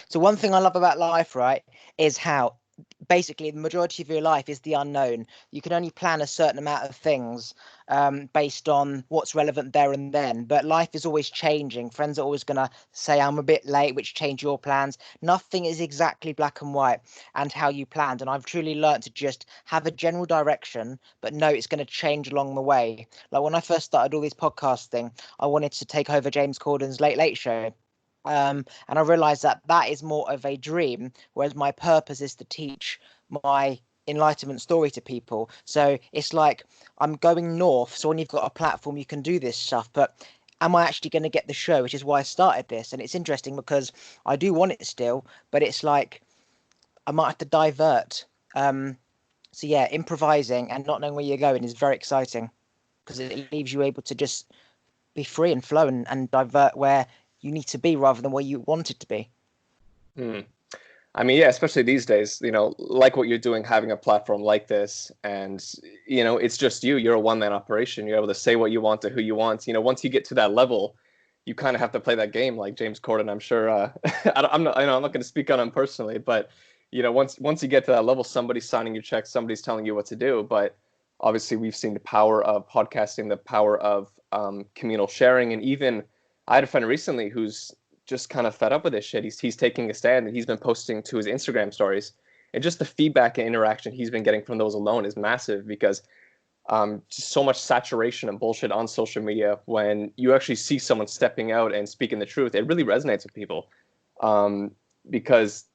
So one thing I love about life, right, is how basically the majority of your life is the unknown. You can only plan a certain amount of things based on what's relevant there and then. But life is always changing. Friends are always going to say, I'm a bit late, which change your plans. Nothing is exactly black and white and how you planned. And I've truly learned to just have a general direction, but know it's going to change along the way. Like when I first started all this podcasting, I wanted to take over James Corden's Late Late Show. And I realized that that is more of a dream, whereas my purpose is to teach my enlightenment story to people. So it's like I'm going north. So when you've got a platform, you can do this stuff. But am I actually going to get the show? Which is why I started this. And it's interesting because I do want it still, but it's like I might have to divert. So yeah, improvising and not knowing where you're going is very exciting because it leaves you able to just be free and flow and divert where you need to be rather than where you want it to be. I mean, yeah, especially these days, like what you're doing, having a platform like this, and, it's just you're a one-man operation. You're able to say what you want to who you want. Once you get to that level, you kind of have to play that game like James Corden. I'm sure, I'm not going to speak on him personally, but, once you get to that level, somebody's signing your check, somebody's telling you what to do. But obviously we've seen the power of podcasting, the power of communal sharing. And even I had a friend recently who's just kind of fed up with this shit. He's taking a stand, and he's been posting to his Instagram stories, and just the feedback and interaction he's been getting from those alone is massive, because just so much saturation and bullshit on social media. When you actually see someone stepping out and speaking the truth, it really resonates with people, because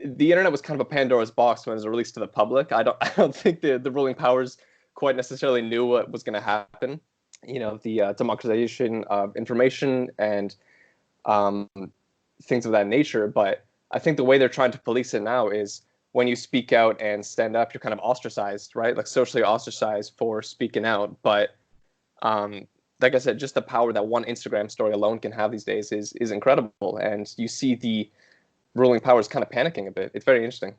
the internet was kind of a Pandora's box when it was released to the public. I don't think the ruling powers quite necessarily knew what was going to happen. The democratization of information and things of that nature. But I think the way they're trying to police it now is when you speak out and stand up, you're kind of ostracized, right? Like socially ostracized for speaking out. But like I said, just the power that one Instagram story alone can have these days is incredible. And you see the ruling powers kind of panicking a bit. It's very interesting.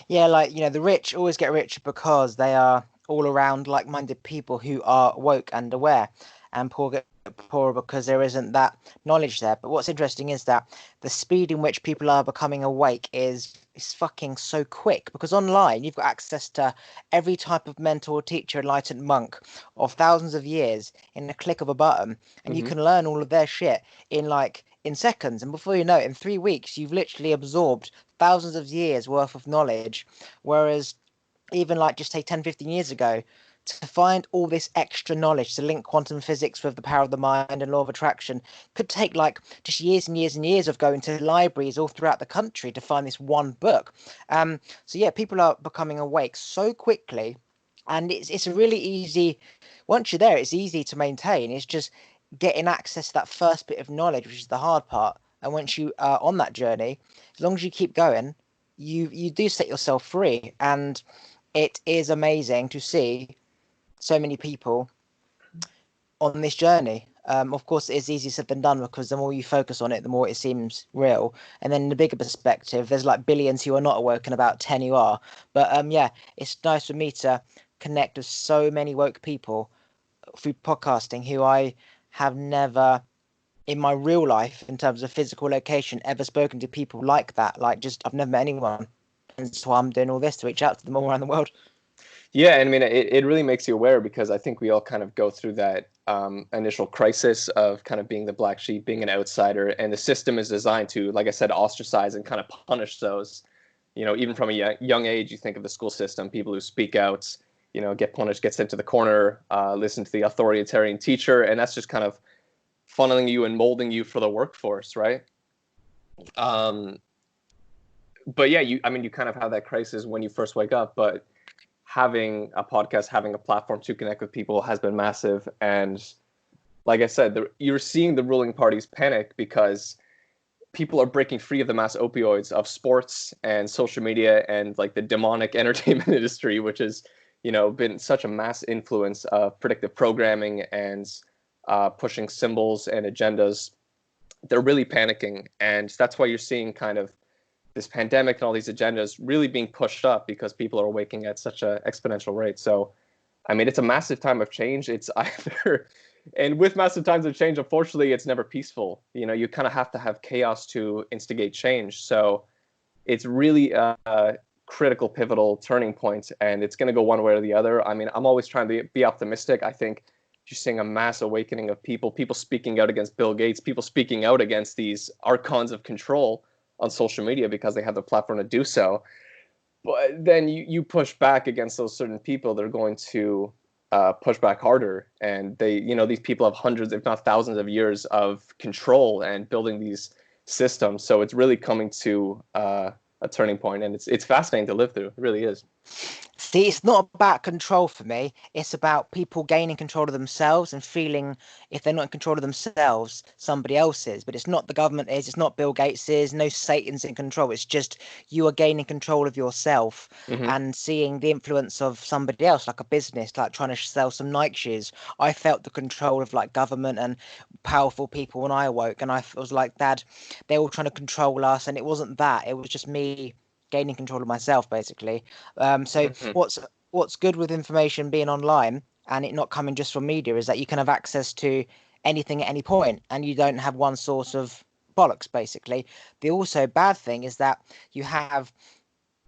Yeah, like, the rich always get richer because they are all around like-minded people who are woke and aware, and poor get poorer because there isn't that knowledge there. But what's interesting is that the speed in which people are becoming awake is fucking so quick, because online you've got access to every type of mentor, teacher, enlightened monk of thousands of years in a click of a button, and you can learn all of their shit in seconds. And before you know it, in 3 weeks, you've literally absorbed thousands of years worth of knowledge. Whereas even like just say 10, 15 years ago, to find all this extra knowledge to link quantum physics with the power of the mind and law of attraction could take like just years and years and years of going to libraries all throughout the country to find this one book. So yeah, people are becoming awake so quickly, and it's a really easy. Once you're there, it's easy to maintain. It's just getting access to that first bit of knowledge, which is the hard part. And once you are on that journey, as long as you keep going, you do set yourself free. And it is amazing to see so many people on this journey. Of course, it's easier said than done, because the more you focus on it, the more it seems real. And then in the bigger perspective, there's like billions who are not awoke and about 10 who are. But yeah, it's nice for me to connect with so many woke people through podcasting who I have never in my real life, in terms of physical location, ever spoken to people like that. Like, just I've never met anyone. And so I'm doing all this to reach out to them all around the world. Yeah, and I mean, it really makes you aware, because I think we all kind of go through that initial crisis of kind of being the black sheep, being an outsider, and the system is designed to, like I said, ostracize and kind of punish those. Even from a young age, you think of the school system, people who speak out, get punished, get sent to the corner, listen to the authoritarian teacher, and that's just kind of funneling you and molding you for the workforce, right? But yeah, you kind of have that crisis when you first wake up, but having a podcast, having a platform to connect with people has been massive. And like I said, you're seeing the ruling parties panic because people are breaking free of the mass opioids of sports and social media and like the demonic entertainment industry, which has, been such a mass influence of predictive programming and pushing symbols and agendas. They're really panicking. And that's why you're seeing kind of this pandemic and all these agendas really being pushed up, because people are waking at such an exponential rate. So, I mean, it's a massive time of change. It's either And with massive times of change, unfortunately, it's never peaceful. You know, you kind of have to have chaos to instigate change. So it's really a critical, pivotal turning point, and it's going to go one way or the other. I mean, I'm always trying to be optimistic. I think you're seeing a mass awakening of people speaking out against Bill Gates, people speaking out against these archons of control on social media because they have the platform to do so. But then you push back against those certain people, they're going to push back harder. And they, you know, these people have hundreds, if not thousands, of years of control and building these systems. So it's really coming to a turning point, and it's fascinating to live through. It really is. See, it's not about control for me. It's about people gaining control of themselves and feeling if they're not in control of themselves, somebody else is. But it's not the government is, it's not Bill Gates is, no Satan's in control. It's just you are gaining control of yourself Hmm. and seeing the influence of somebody else, like a business, like trying to sell some Nike shoes. I felt the control of like government and powerful people when I awoke, and I was like, Dad, they're all trying to control us, and it wasn't that. It was just me gaining control of myself, basically. So Hmm. what's good with information being online and it not coming just from media is that you can have access to anything at any point and you don't have one source of bollocks, basically. The also bad thing is that you have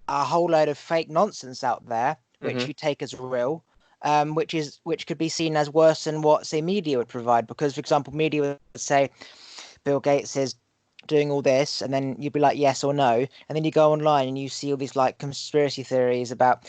a whole load of fake nonsense out there which Hmm. you take as real. Which could be seen as worse than what say media would provide, because for example media would say Bill Gates is doing all this, and then you'd be like yes or no, and then you go online and you see all these like conspiracy theories about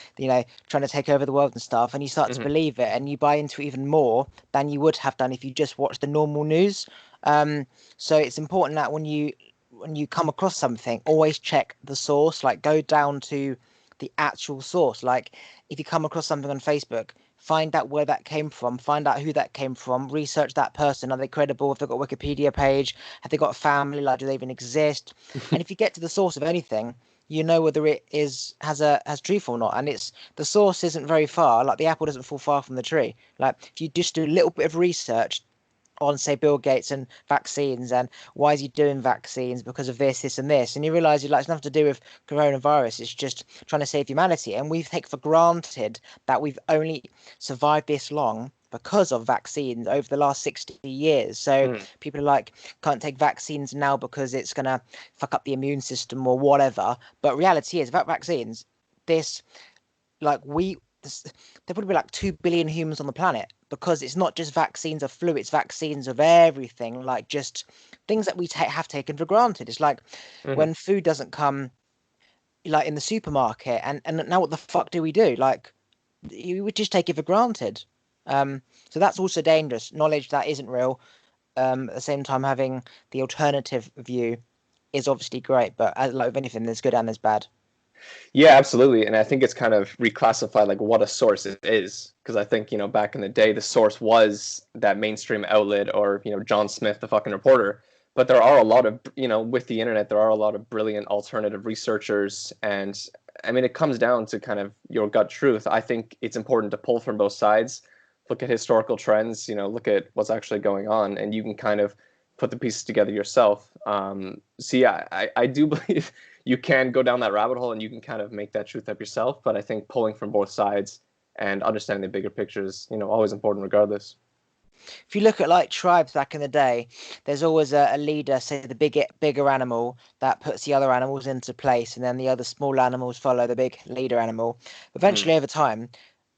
trying to take over the world and stuff, and you start to Hmm. believe it and you buy into it even more than you would have done if you just watched the normal news. So it's important that when you come across something, always check the source, like go down to the actual source. Like if you come across something on Facebook, find out where that came from, find out who that came from, research that person. Are they credible? Have they got a Wikipedia page? Have they got a family? Like, do they even exist? And if you get to the source of anything, you know whether it is has truth or not. And it's the source isn't very far. Like the apple doesn't fall far from the tree. Like if you just do a little bit of research on say Bill Gates and vaccines and why is he doing vaccines because of this and this, and you realize it's nothing to do with coronavirus, it's just trying to save humanity, and we take for granted that we've only survived this long because of vaccines over the last 60 years. So Hmm. people are like can't take vaccines now because it's going to fuck up the immune system or whatever, but reality is without vaccines this like we there would be like 2 billion humans on the planet, because it's not just vaccines of flu, it's vaccines of everything, like just things that we have taken for granted. It's like Hmm. when food doesn't come like in the supermarket, and now what the fuck do we do? Like you would just take it for granted. So that's also dangerous knowledge that isn't real. At the same time, having the alternative view is obviously great, but like with anything, there's good and there's bad. Yeah, absolutely. And I think it's kind of reclassified like what a source is. Because I think, you know, back in the day, the source was that mainstream outlet or, you know, John Smith, the fucking reporter. But there are a lot of, you know, with the internet, there are a lot of brilliant alternative researchers. And I mean, it comes down to kind of your gut truth. I think it's important to pull from both sides, look at historical trends, you know, look at what's actually going on, and you can kind of put the pieces together yourself. So yeah, I do believe you can go down that rabbit hole and you can kind of make that truth up yourself. But I think pulling from both sides and understanding the bigger picture is, you know, always important regardless. If you look at like tribes back in the day, there's always a leader, say the bigger animal that puts the other animals into place, and then the other small animals follow the big leader animal. Mm. Eventually, over time,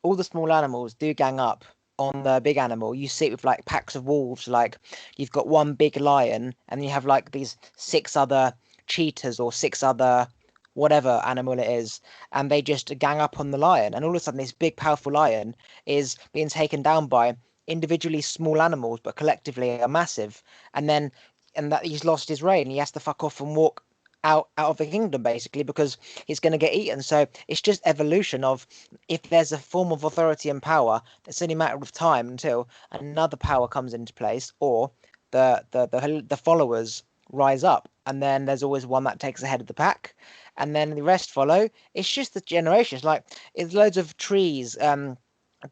all the small animals do gang up on the big animal. You see it with like packs of wolves, like you've got one big lion, and you have like these six other cheetahs or six other whatever animal it is, and they just gang up on the lion, and all of a sudden this big powerful lion is being taken down by individually small animals, but collectively are massive. And then, and that he's lost his reign. He has to fuck off and walk out of the kingdom basically because he's going to get eaten. So it's just evolution of if there's a form of authority and power, it's only a matter of time until another power comes into place or the followers rise up. And then there's always one that takes the head of the pack, and then the rest follow. It's just the generations. Like it's loads of trees.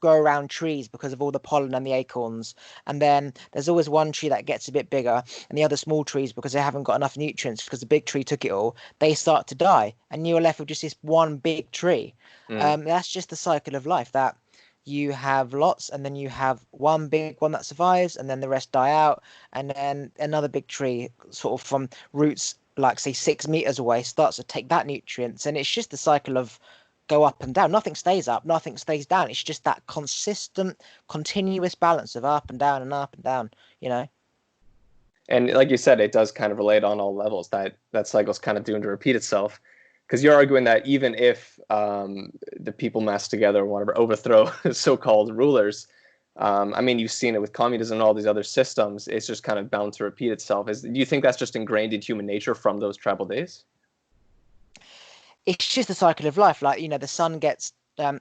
Grow around trees because of all the pollen and the acorns. And then there's always one tree that gets a bit bigger, and the other small trees, because they haven't got enough nutrients because the big tree took it all, they start to die. And you're left with just this one big tree. Mm. That's just the cycle of life that you have lots, and then you have one big one that survives, and then the rest die out, and then another big tree, sort of from roots like say 6 meters away, starts to take that nutrients, and it's just the cycle of go up and down. Nothing stays up, nothing stays down. It's just that consistent, continuous balance of up and down and up and down. You know. And like you said, it does kind of relate on all levels. That cycle's kind of doomed to repeat itself. Because you're arguing that even if the people mass together or whatever overthrow so-called rulers, I mean, you've seen it with communism and all these other systems. It's just kind of bound to repeat itself. Do you think that's just ingrained in human nature from those tribal days? It's just the cycle of life. Like, the sun gets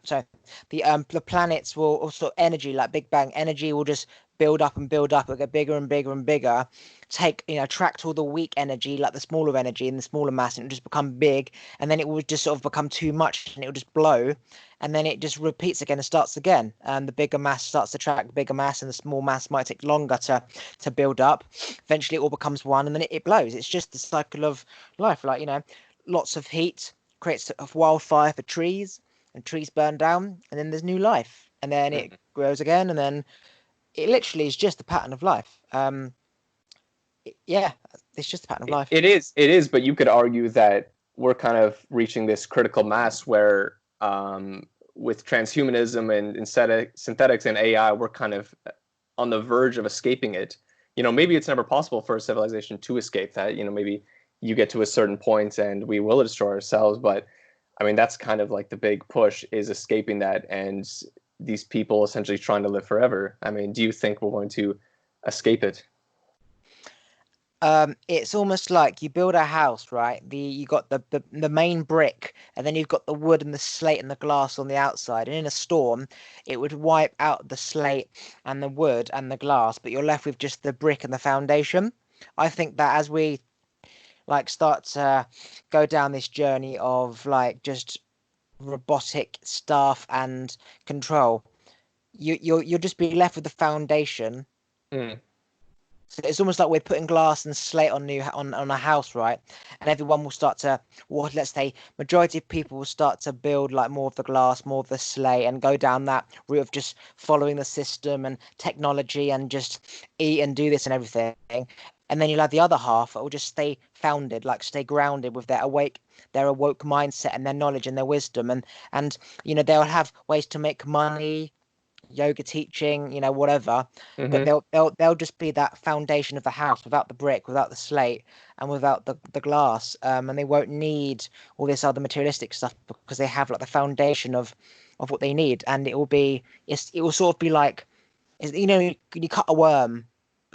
so the planets will also energy, like Big Bang energy, will just build up and build up. It'll get bigger and bigger and bigger. Take attract all the weak energy, like the smaller energy and the smaller mass, and it'll just become big, and then it will just sort of become too much, and it'll just blow, and then it just repeats again and starts again. And the bigger mass starts to attract bigger mass, and the small mass might take longer to build up. Eventually, it all becomes one, and then it blows. It's just the cycle of life. Like, lots of heat creates a wildfire for trees, and trees burn down, and then there's new life, and then it grows again, and then it literally is just the pattern of life. Yeah, it's just the pattern of life. It is, but you could argue that we're kind of reaching this critical mass where, with transhumanism and synthetics and AI, we're kind of on the verge of escaping it. Maybe it's never possible for a civilization to escape that. Maybe you get to a certain point and we will destroy ourselves, but I mean, that's kind of like the big push, is escaping that, and these people essentially trying to live forever. I mean, do you think we're going to escape it? It's almost like you build a house, right? You got the main brick, and then you've got the wood and the slate and the glass on the outside. And in a storm, it would wipe out the slate and the wood and the glass, but you're left with just the brick and the foundation. I think that as we like start to go down this journey of like just robotic stuff and control, you'll just be left with the foundation. Mm. So it's almost like we're putting glass and slate on a house, right? And everyone will start to, well, let's say, majority of people will start to build like more of the glass, more of the slate, and go down that route of just following the system and technology and just eat and do this and everything. And then you'll have the other half that will just stay founded, like stay grounded with their awoke mindset and their knowledge and their wisdom, and they'll have ways to make money, yoga teaching, whatever, but Mm-hmm. they'll just be that foundation of the house without the brick, without the slate, and without the glass, and they won't need all this other materialistic stuff because they have like the foundation of what they need, and it will sort of be like, you cut a worm,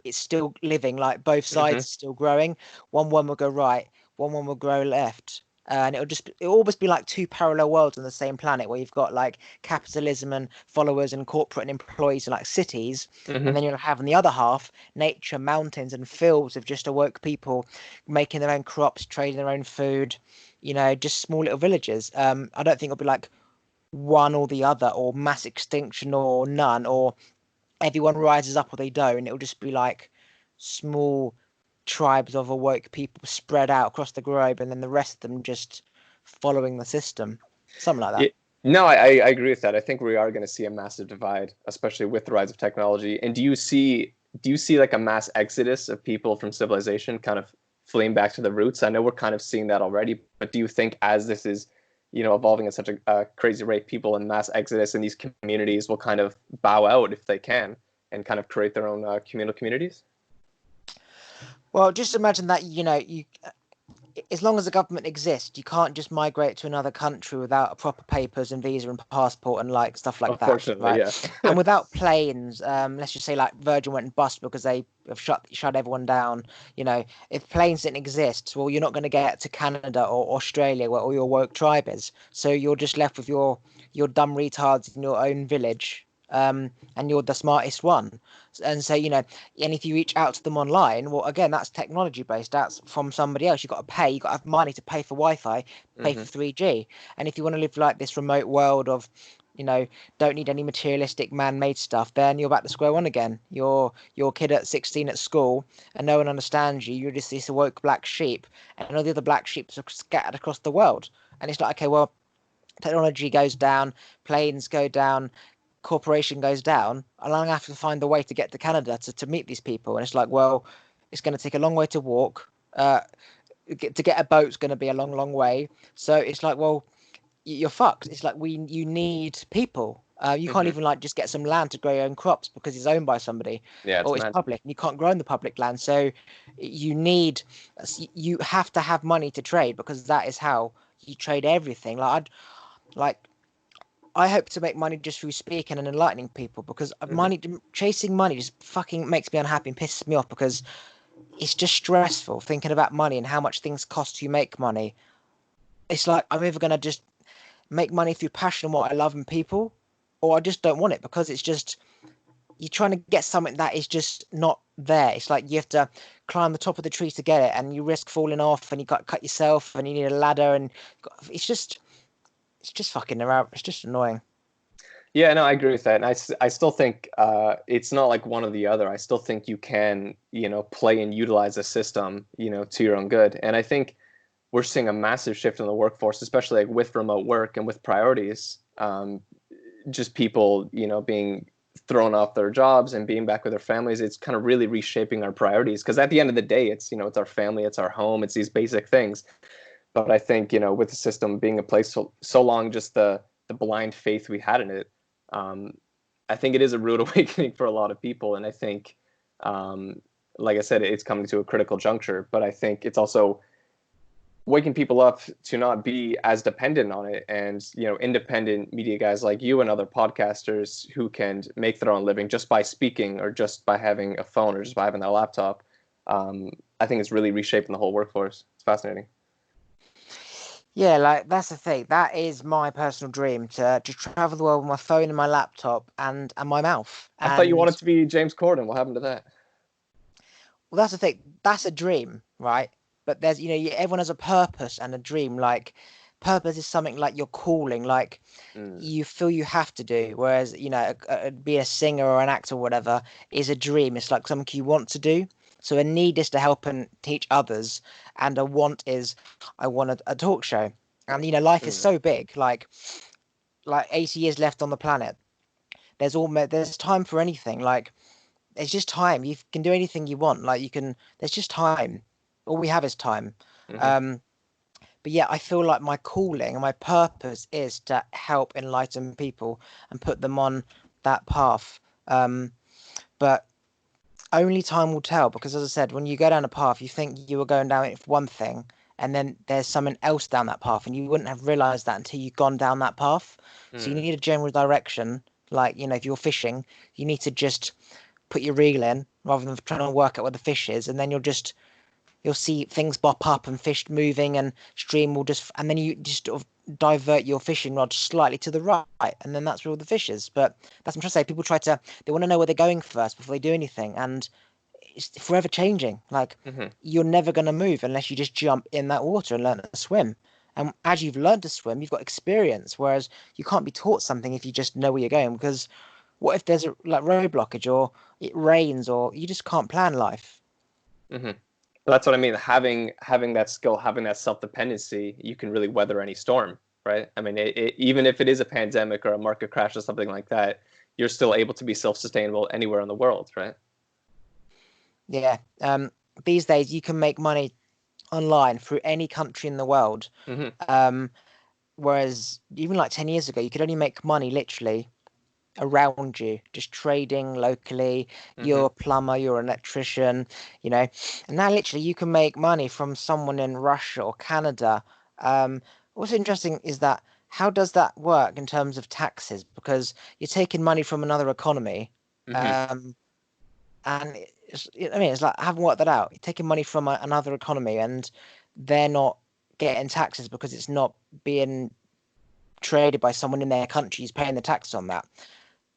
it's still living, like both Mm-hmm. sides are still growing. One will go right, one will grow left, and it'll almost be like two parallel worlds on the same planet, where you've got like capitalism and followers and corporate and employees and like cities, and Mm-hmm. then you'll have on the other half nature, mountains and fields of just awoke people making their own crops, trading their own food, just small little villages. I don't think it'll be like one or the other, or mass extinction or none, or everyone rises up or they don't. It'll just be like small tribes of awoke people spread out across the globe, and then the rest of them just following the system, something like that. Yeah, no, I agree with that. I think we are going to see a massive divide, especially with the rise of technology. And do you see like a mass exodus of people from civilization kind of fleeing back to the roots? I know we're kind of seeing that already, but do you think as this is, evolving at such a crazy rate, people in mass exodus in these communities will kind of bow out if they can and kind of create their own communal communities? Well, just imagine that, you as long as the government exists, you can't just migrate to another country without proper papers and visa and passport and like stuff like that, Unfortunately, right? yeah. And without planes, let's just say like Virgin went bust because they have shut everyone down. If planes didn't exist, well, you're not going to get to Canada or Australia where all your woke tribe is. So you're just left with your dumb retards in your own village. And you're the smartest one, and so and if you reach out to them online, well, again, that's technology based, that's from somebody else. You've got to pay, you've got to have money to pay for Wi-Fi, pay Hmm. for 3G. And if you want to live like this remote world of don't need any materialistic man-made stuff, then you're back to square one again. Your kid at 16 at school, and no one understands you. You're just this awoke black sheep, and all the other black sheep are scattered across the world. And it's like, okay, well, technology goes down, planes go down, corporation goes down, and I'm gonna have to find a way to get to Canada to meet these people. And it's like, well, it's going to take a long way to walk. To get a boat's going to be a long, long way. So it's like, well, you're fucked. It's like you need people. You can't Hmm. even like just get some land to grow your own crops because it's owned by somebody Yeah, it's or it's mad. public, and you can't grow on the public land. So you need, you have to have money to trade because that is how you trade everything. Like I hope to make money just through speaking and enlightening people because Hmm. chasing money just fucking makes me unhappy and pisses me off because it's just stressful thinking about money and how much things cost to make money. It's like I'm either gonna just make money through passion and what I love in people, or I just don't want it because it's just you're trying to get something that is just not there. It's like you have to climb the top of the tree to get it, and you risk falling off, and you got to cut yourself, and you need a ladder, and it's just fucking around. It's just annoying. Yeah, no, I agree with that. And I still think it's not like one or the other. I still think you can, play and utilize a system, to your own good. And I think we're seeing a massive shift in the workforce, especially like with remote work and with priorities. Just people, being thrown off their jobs and being back with their families. It's kind of really reshaping our priorities because at the end of the day, it's our family, it's our home, it's these basic things. But I think, with the system being in place so long, just the blind faith we had in it, um, I think it is a rude awakening for a lot of people. And I think, um, like I said, it's coming to a critical juncture. But I think it's also waking people up to not be as dependent on it, and independent media guys like you and other podcasters who can make their own living just by speaking or just by having a phone or just by having their laptop. I think it's really reshaping the whole workforce. It's fascinating. Yeah, like that's the thing. That is my personal dream to just travel the world with my phone and my laptop and my mouth. I thought you And wanted to be James Corden. What happened to that? well, that's the thing. That's a dream, right? But there's, everyone has a purpose and a dream. Like, purpose is something like your calling, like Mm, you feel you have to do. Whereas, be a singer or an actor or whatever is a dream. It's like something you want to do. So a need is to help and teach others, and a want is I want a talk show. And life is mm, so big. Like 80 years left on the planet. There's time for anything. Like it's just time. You can do anything you want. Like you can. There's just time. All we have is time. hmm. Um, but yeah, I feel like my calling and my purpose is to help enlighten people and put them on that path. But only time will tell because, as I said, when you go down a path, you think you were going down it for one thing, and then there's something else down that path, and you wouldn't have realized that until you've gone down that path. So you Mm. need a general direction. Like, if you're fishing, you need to just put your reel in rather than trying to work out where the fish is, and then you'll see things bop up and fish moving and stream will just, and then you just sort of divert your fishing rod slightly to the right, and then that's where all the fish is. But that's what I'm trying to say. People they want to know where they're going first before they do anything, and it's forever changing. Like Hmm. you're never going to move unless you just jump in that water and learn to swim. And as you've learned to swim, you've got experience. Whereas you can't be taught something if you just know where you're going. Because what if there's a like road blockage or it rains or you just can't plan life? Hmm. That's what I mean. Having that skill, having that self dependency, you can really weather any storm, right? I mean, even if it is a pandemic or a market crash or something like that, you're still able to be self sustainable anywhere in the world, right? Yeah. These days you can make money online through any country in the world. Hmm. Um, whereas even like 10 years ago, you could only make money literally around you, just trading locally. Hmm. You're a plumber, you're an electrician, you know. And now literally you can make money from someone in Russia or Canada. What's interesting is that how does that work in terms of taxes? Because you're taking money from another economy, Hmm. um, and it's like I haven't worked that out. You're taking money from another economy, and they're not getting taxes because it's not being traded by someone in their country who's paying the tax on that.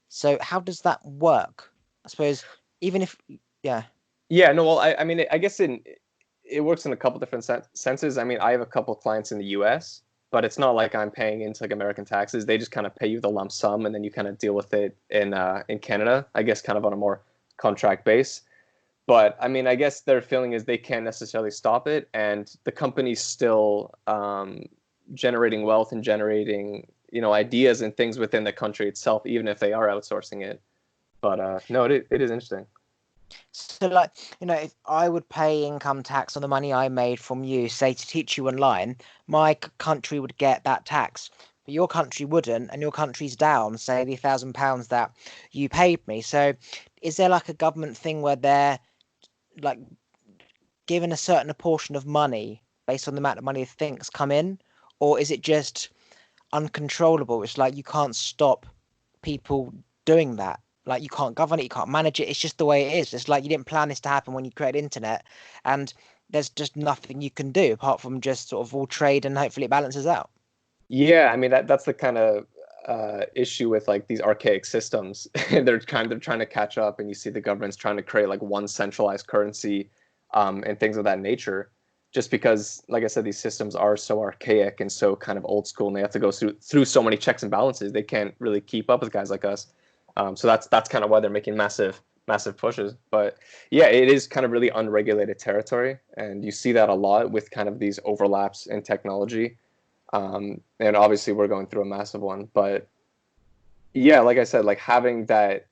So how does that work? I suppose even if yeah. Yeah, no, well, I mean, I guess it works in a couple different senses. I mean, I have a couple clients in the U.S., but it's not like I'm paying into like American taxes. They just kind of pay you the lump sum, and then you kind of deal with it in Canada. I guess kind of on a more contract base. But I mean, I guess their feeling is they can't necessarily stop it, and the company's still generating wealth and generating ideas and things within the country itself, even if they are outsourcing it. But no, it is interesting. So, like, if I would pay income tax on the money I made from you, say to teach you online, my country would get that tax, but your country wouldn't, and your country's down, say the £1,000 that you paid me. So, is there like a government thing where they're like given a certain portion of money based on the amount of money things come in, or is it just uncontrollable? It's like you can't stop people doing that. Like you can't govern it, you can't manage it. It's just the way it is. It's like you didn't plan this to happen when you created internet, and there's just nothing you can do apart from just sort of all trade and hopefully it balances out. Yeah, I mean that's the kind of issue with like these archaic systems. They're kind of trying to catch up, and you see the government's trying to create like one centralized currency, and things of that nature. Just because, like I said, these systems are so archaic and so kind of old school, and they have to go through so many checks and balances. They can't really keep up with guys like us. So that's kind of why they're making massive pushes. But yeah, it is kind of really unregulated territory, and you see that a lot with kind of these overlaps in technology. And obviously we're going through a massive one, but yeah, like I said, like having that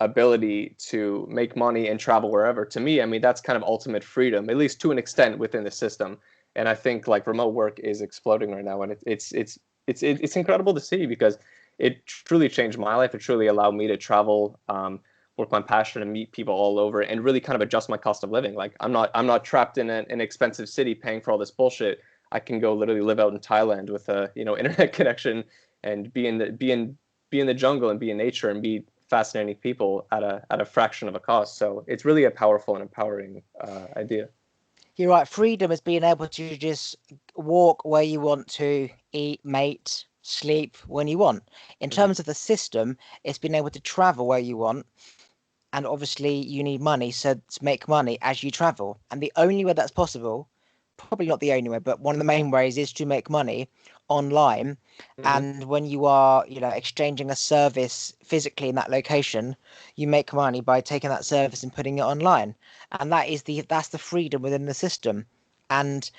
ability to make money and travel wherever, to me, I mean, that's kind of ultimate freedom, at least to an extent within the system. And I think like remote work is exploding right now, and it's incredible to see, because it truly changed my life. It truly allowed me to travel, work my passion, and meet people all over, and really kind of adjust my cost of living. Like I'm not trapped in an expensive city paying for all this bullshit. I can go literally live out in Thailand with a internet connection, and be in the jungle and be in nature and meet fascinating people at a fraction of a cost. So it's really a powerful and empowering idea. You're right. Freedom is being able to just walk where you want to, eat, mate, sleep when you want. In Mm-hmm. terms of the system, it's being able to travel where you want. And obviously, you need money. So to make money as you travel. And the only way that's possible, probably not the only way, but one of the main ways is to make money online. Mm-hmm. And when you are, exchanging a service physically in that location, you make money by taking that service and putting it online. And that's the freedom within the system. And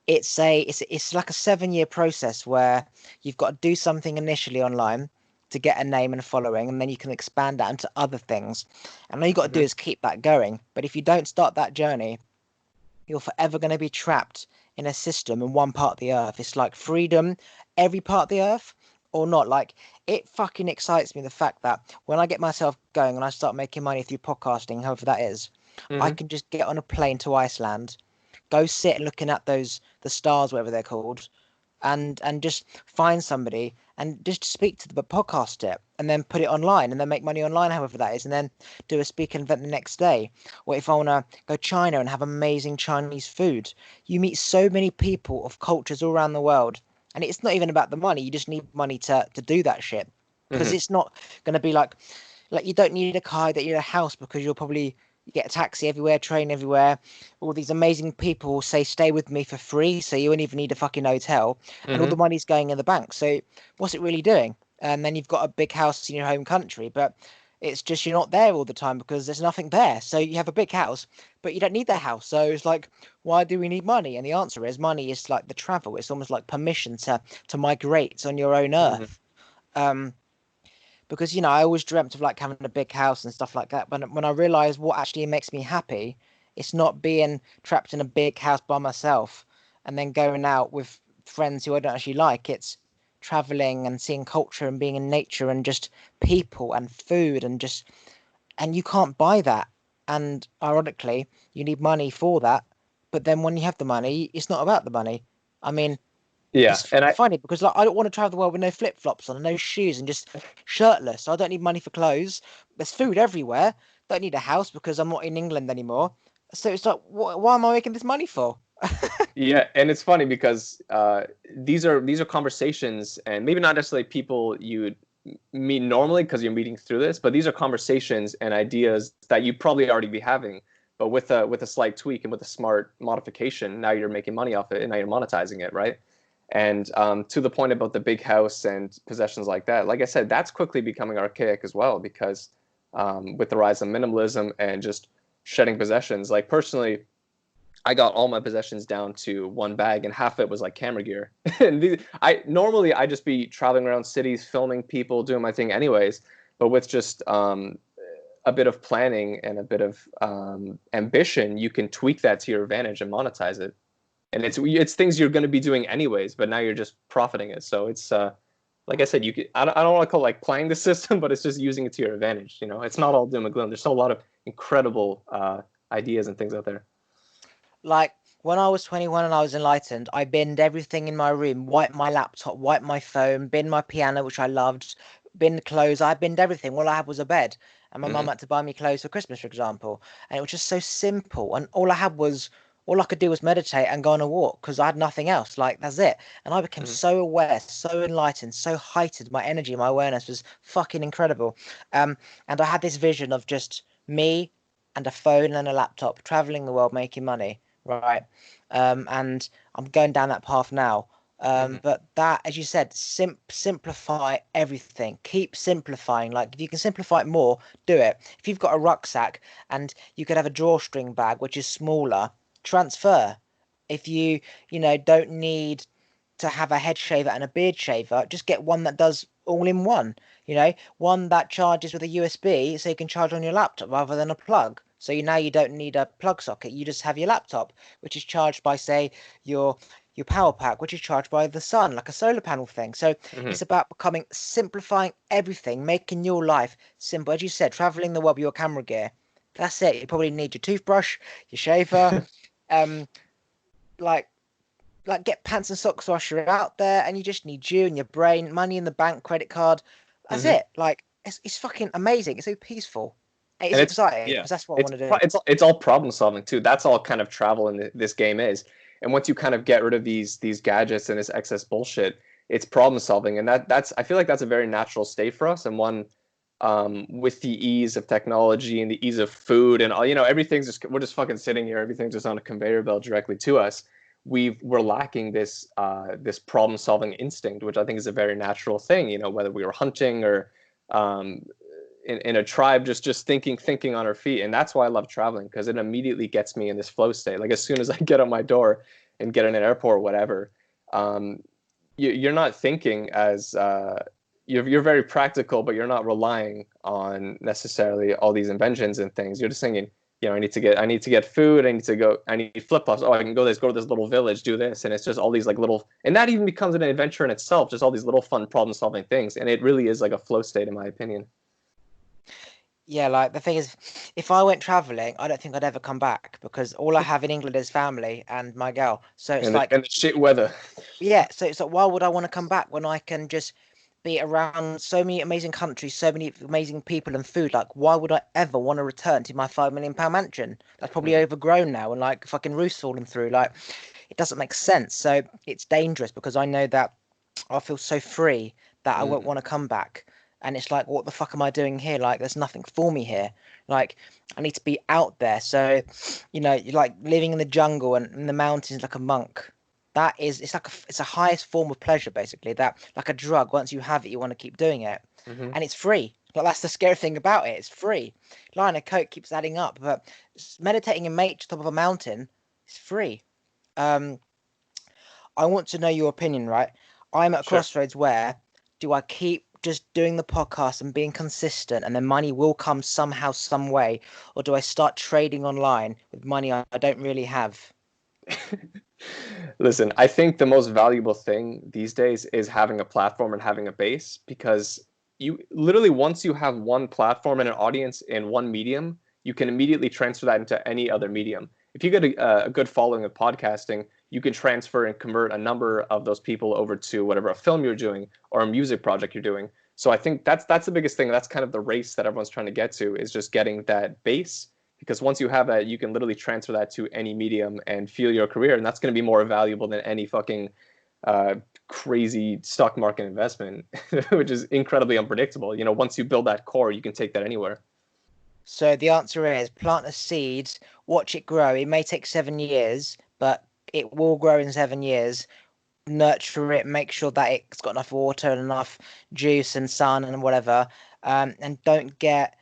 it's like a 7-year process where you've got to do something initially online to get a name and a following, and then you can expand that into other things. And all you got to do Mm-hmm. is keep that going. But if you don't start that journey, you're forever going to be trapped in a system in one part of the earth. It's like freedom, every part of the earth, or not. Like, it fucking excites me, the fact that when I get myself going and I start making money through podcasting, however that is, I Mm-hmm. can just get on a plane to Iceland, go sit looking at the stars, whatever they're called, and just find somebody and just speak to them, but podcast it and then put it online and then make money online, however that is, and then do a speaking event the next day. Or if I want to go China and have amazing Chinese food, you meet so many people of cultures all around the world, and it's not even about the money. You just need money to do that shit, because Mm-hmm. it's not going to be like you don't need a car, that you need a house, because you'll probably get a taxi everywhere, train everywhere. All these amazing people say stay with me for free, so you won't even need a fucking hotel, and all Mm-hmm. the money's going in the bank. So what's it really doing? And then you've got a big house in your home country, but it's just you're not there all the time because there's nothing there. So you have a big house, but you don't need that house. So it's like, why do we need money? And the answer is money is like the travel. It's almost like permission to migrate on your own Mm-hmm. earth. Um, because I always dreamt of like having a big house and stuff like that. But when I realized what actually makes me happy, it's not being trapped in a big house by myself and then going out with friends who I don't actually like. It's traveling and seeing culture and being in nature and just people and food and you can't buy that. And ironically, you need money for that. But then when you have the money, it's not about the money. I mean, Yeah, it's and I funny because like I don't want to travel the world with no flip flops on and no shoes and just shirtless. I don't need money for clothes. There's food everywhere. Don't need a house because I'm not in England anymore. So it's like, why am I making this money for? Yeah, and it's funny because these are conversations, and maybe not necessarily people you'd meet normally because you're meeting through this, but these are conversations and ideas that you'd probably already be having, but with a slight tweak and with a smart modification, now you're making money off it and now you're monetizing it, right? And to the point about the big house and possessions like that, like I said, that's quickly becoming archaic as well, because with the rise of minimalism and just shedding possessions, like personally, I got all my possessions down to one bag, and half of it was like camera gear. And I just be traveling around cities, filming people, doing my thing anyways. But with just a bit of planning and a bit of ambition, you can tweak that to your advantage and monetize it. And it's things you're going to be doing anyways, but now you're just profiting it. So it's like I said, I don't want to call it like playing the system, but it's just using it to your advantage. You know, it's not all doom and gloom. There's still a lot of incredible ideas and things out there. Like when I was 21 and I was enlightened, I binned everything in my room, wiped my laptop, wiped my phone, binned my piano, which I loved, binned clothes. I binned everything. All I had was a bed, and my mum Mm-hmm. had to buy me clothes for Christmas, for example. And it was just so simple. And all I could do was meditate and go on a walk because I had nothing else. Like that's it. And I became Mm-hmm. so aware, so enlightened, so heightened. My energy, my awareness was fucking incredible. And I had this vision of just me and a phone and a laptop traveling the world making money, right? And I'm going down that path now. Mm-hmm. But that, as you said, simplify everything. Keep simplifying. Like if you can simplify it more, do it. If you've got a rucksack and you could have a drawstring bag which is smaller, transfer. If you don't need to have a head shaver and a beard shaver, just get one that does all in one. One that charges with a USB so you can charge on your laptop rather than a plug. So now you don't need a plug socket. You just have your laptop, which is charged by, say, your your power pack, which is charged by the sun, like a solar panel thing. So Mm-hmm. it's about simplifying everything, making your life simple. As you said, traveling the world with your camera gear. That's it. You probably need your toothbrush, your shaver, um, like get pants and socks whilst you're out there, and you just need you and your brain, money in the bank, credit card. That's Mm-hmm. it. Like it's fucking amazing. It's so peaceful. It's And it's exciting yeah, because that's what I want to do. it's all problem solving too. That's all kind of travel in this game is. And once you kind of get rid of these gadgets and this excess bullshit, it's problem solving, and that's I feel like that's a very natural state for us, and one with the ease of technology and the ease of food and all, everything's just we're just fucking sitting here, everything's just on a conveyor belt directly to us. We're lacking this problem solving instinct, which I think is a very natural thing. Whether we were hunting or um, in a tribe, just thinking on our feet. And that's why I love traveling, because it immediately gets me in this flow state. Like as soon as I get on my door and get in an airport or whatever, um, you're not thinking as you're very practical, but you're not relying on necessarily all these inventions and things. You're just thinking, I need to get food. I need flip flops. Oh, I can go to this little village, do this. And it's just all these like little, and that even becomes an adventure in itself, just all these little fun problem solving things. And it really is like a flow state, in my opinion. Yeah, like the thing is, if I went traveling, I don't think I'd ever come back because all I have in England is family and my girl. So it's like, And the shit weather. yeah, so it's like, why would I want to come back when I can just be around so many amazing countries, so many amazing people and food? Like, why would I ever want to return to my £5 million mansion? That's probably Mhm. overgrown now and like fucking roofs falling through. Like, it doesn't make sense. So it's dangerous because I know that I feel so free that I won't Mhm. want to come back. And it's like, what the fuck am I doing here? Like, there's nothing for me here. Like, I need to be out there. So, you're like living in the jungle and in the mountains like a monk. It's a highest form of pleasure, basically. That like a drug. Once you have it, you want to keep doing it, Mhm. and it's free. Like that's the scary thing about it. It's free. Line of coke keeps adding up, but meditating in nature, top of a mountain, is free. Um, I want to know your opinion, right? I'm at a Sure. crossroads where do I keep just doing the podcast and being consistent and then money will come somehow, some way, or do I start trading online with money I don't really have? Listen, I think the most valuable thing these days is having a platform and having a base, because you literally, once you have one platform and an audience in one medium, you can immediately transfer that into any other medium. If you get a good following of podcasting, you can transfer and convert a number of those people over to whatever a film you're doing or a music project you're doing. So I think that's the biggest thing. That's kind of the race that everyone's trying to get to, is just getting that base, because once you have that, you can literally transfer that to any medium and fuel your career, and that's going to be more valuable than any fucking uh, crazy stock market investment, which is incredibly unpredictable. Once you build that core, you can take that anywhere. So the answer is plant a seed, watch it grow. It may take 7 years, but it will grow in 7 years. Nurture it, make sure that it's got enough water and enough juice and sun and whatever. And don't get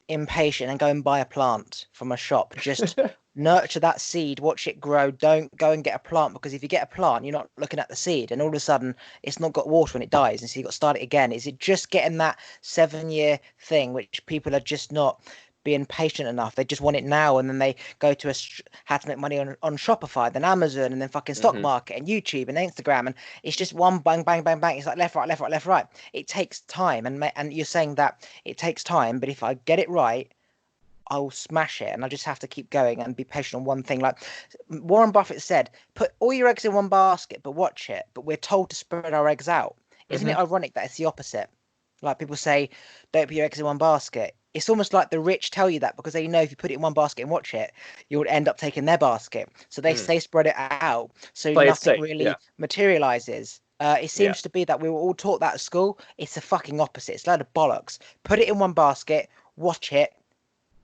impatient and go and buy a plant from a shop. Just nurture that seed, watch it grow. Don't go and get a plant, because if you get a plant, you're not looking at the seed, and all of a sudden it's not got water when it dies, and so you got to start it again. Is it just getting that 7 year thing, which people are just not being patient enough? They just want it now, and then they go to how to make money on Shopify, then Amazon, and then fucking stock Hmm. market and YouTube and Instagram, and it's just one bang, bang, bang, bang. It's like left, right, left, right, left, right. It takes time, and you're saying that it takes time, but if I get it right, I'll smash it, and I just have to keep going and be patient on one thing. Like Warren Buffett said, put all your eggs in one basket, but watch it. But we're told to spread our eggs out. Isn't Hmm. it ironic that it's the opposite? Like people say, don't put your eggs in one basket. It's almost like the rich tell you that because they know if you put it in one basket and watch it, you'll end up taking their basket. So they Hmm. say spread it out so Play it nothing safe. Yeah. really materializes. It Yeah. seems to be that we were all taught that at school. It's the fucking opposite. It's a load of bollocks. Put it in one basket, watch it,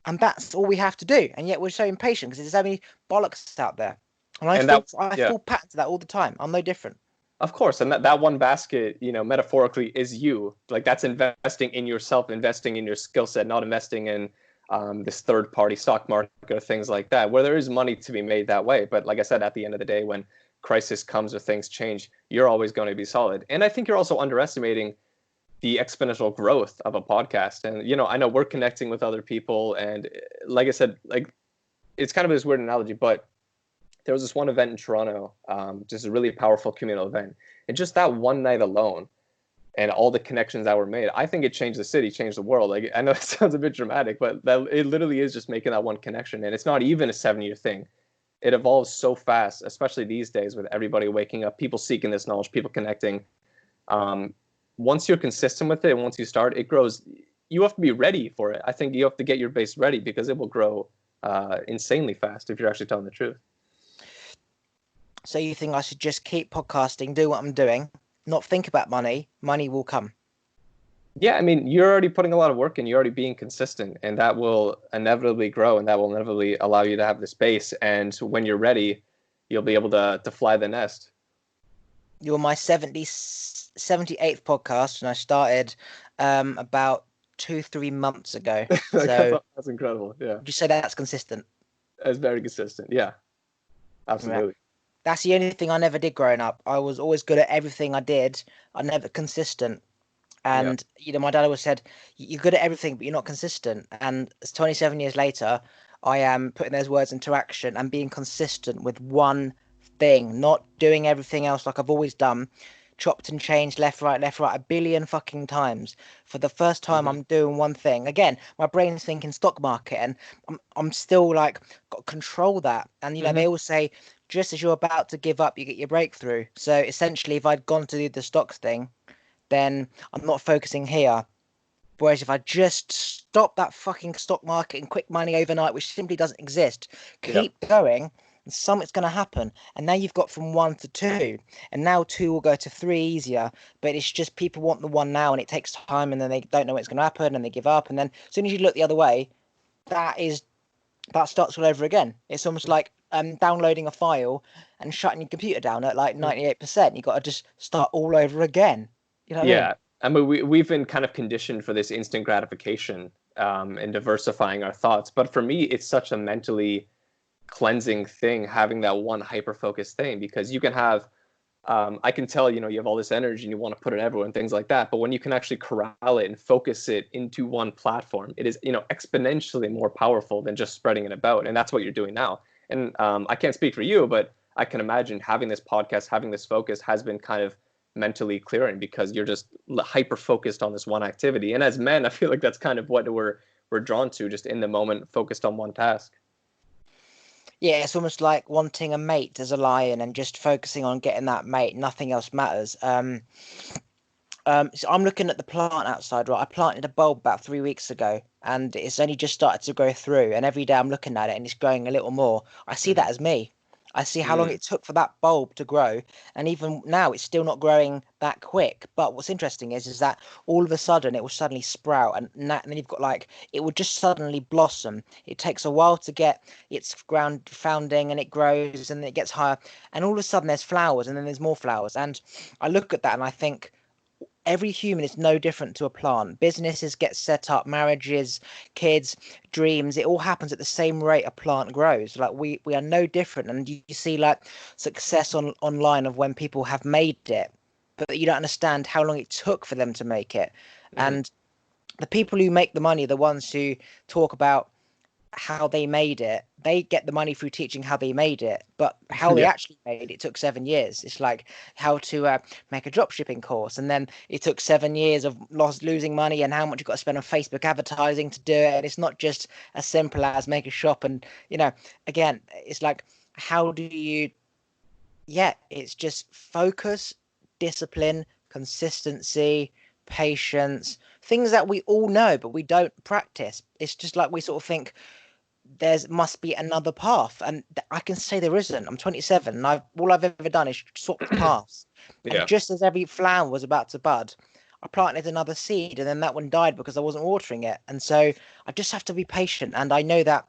and that's all we have to do. And yet we're so impatient because there's so many bollocks out there. And And that, I yeah. fall pat to that all the time. I'm no different. Of course, and that one basket, metaphorically is you. Like that's investing in yourself, investing in your skill set, not investing in this third party stock market or things like that, where there is money to be made that way. But like I said, at the end of the day, when crisis comes or things change, you're always going to be solid. And I think you're also underestimating the exponential growth of a podcast. And I know we're connecting with other people, and like I said, like it's kind of this weird analogy, but there was this one event in Toronto, just a really powerful communal event. And just that one night alone and all the connections that were made, I think it changed the city, changed the world. Like I know it sounds a bit dramatic, but it literally is just making that one connection. And it's not even a 7 year thing. It evolves so fast, especially these days with everybody waking up, people seeking this knowledge, people connecting. Um, Once you're consistent with it, and once you start, it grows. You have to be ready for it. I think you have to get your base ready because it will grow insanely fast if you're actually telling the truth. So you think I should just keep podcasting, do what I'm doing, not think about money? Money will come. Yeah, I mean, you're already putting a lot of work in, you're already being consistent, and that will inevitably grow, and that will inevitably allow you to have the space. And when you're ready, you'll be able to fly the nest. You're my 78th podcast, and I started about 2, 3 months ago. So That's incredible. Yeah, would you say that's consistent? that's very consistent. Yeah, Yeah. absolutely. That's the only thing I never did growing up. I was always good at everything I did. I never consistent. Yeah. And my dad always said, "You're good at everything, but you're not consistent." And it's 27 years later, I am putting those words into action and being consistent with one thing, not doing everything else like I've always done, chopped and changed left, right, a billion fucking times. For the first time, Hmm. I'm doing one thing. Again, my brain's thinking stock market, and I'm still like got to control that. And Hmm. they always say, just as you're about to give up, you get your breakthrough. So essentially, if I'd gone to do the stocks thing, then I'm not focusing here. Whereas if I just stop that fucking stock market and quick money overnight, which simply doesn't exist, Yeah. keep going, and something's going to happen. And now you've got from one to two, and now two will go to three easier. But it's just people want the one now, and it takes time, and then they don't know what's going to happen, and they give up. And then as soon as you look the other way, that starts all over again. It's almost like downloading a file and shutting your computer down at like 98%. You got to just start all over again. You know what I mean? Yeah, I mean, we've been kind of conditioned for this instant gratification and diversifying our thoughts. But for me, it's such a mentally cleansing thing having that one hyper focused thing because you can have, I can tell, you have all this energy and you want to put it everywhere and things like that. But when you can actually corral it and focus it into one platform, it is, exponentially more powerful than just spreading it about. And that's what you're doing now. And I can't speak for you, but I can imagine having this podcast, having this focus has been kind of mentally clearing because you're just hyper focused on this one activity. And as men, I feel like that's kind of what we're drawn to, just in the moment, focused on one task. Yeah, it's almost like wanting a mate as a lion and just focusing on getting that mate. Nothing else matters. So I'm looking at the plant outside, right? I planted a bulb about 3 weeks ago, and it's only just started to grow through. And every day I'm looking at it, and it's growing a little more. I see Mm-hmm. that as me. I see how long Mm. it took for that bulb to grow, and even now it's still not growing that quick. But what's interesting is that all of a sudden it will suddenly sprout, and then you've got like it will just suddenly blossom. It takes a while to get its ground founding, and it grows, and it gets higher, and all of a sudden there's flowers, and then there's more flowers. And I look at that and I think every human is no different to a plant. Businesses get set up, marriages, kids, dreams. It all happens at the same rate a plant grows. Like we are no different. And you see like success online of when people have made it, but you don't understand how long it took for them to make it. Mhm. And the people who make the money are the ones who talk about how they made it. They get the money through teaching how they made it, but how they Yeah. actually made it took 7 years. It's like how to make a drop shipping course, and then it took 7 years of losing money and how much you've got to spend on Facebook advertising to do it. And it's not just as simple as make a shop. And again, it's like how do you? Yeah, it's just focus, discipline, consistency, patience, things that we all know but we don't practice. It's just like we sort of think there's must be another path, and I can say there isn't. I'm 27 and all I've ever done is swapped paths. And Yeah. just as every flower was about to bud, I planted another seed, and then that one died because I wasn't watering it. And so I just have to be patient. And I know that.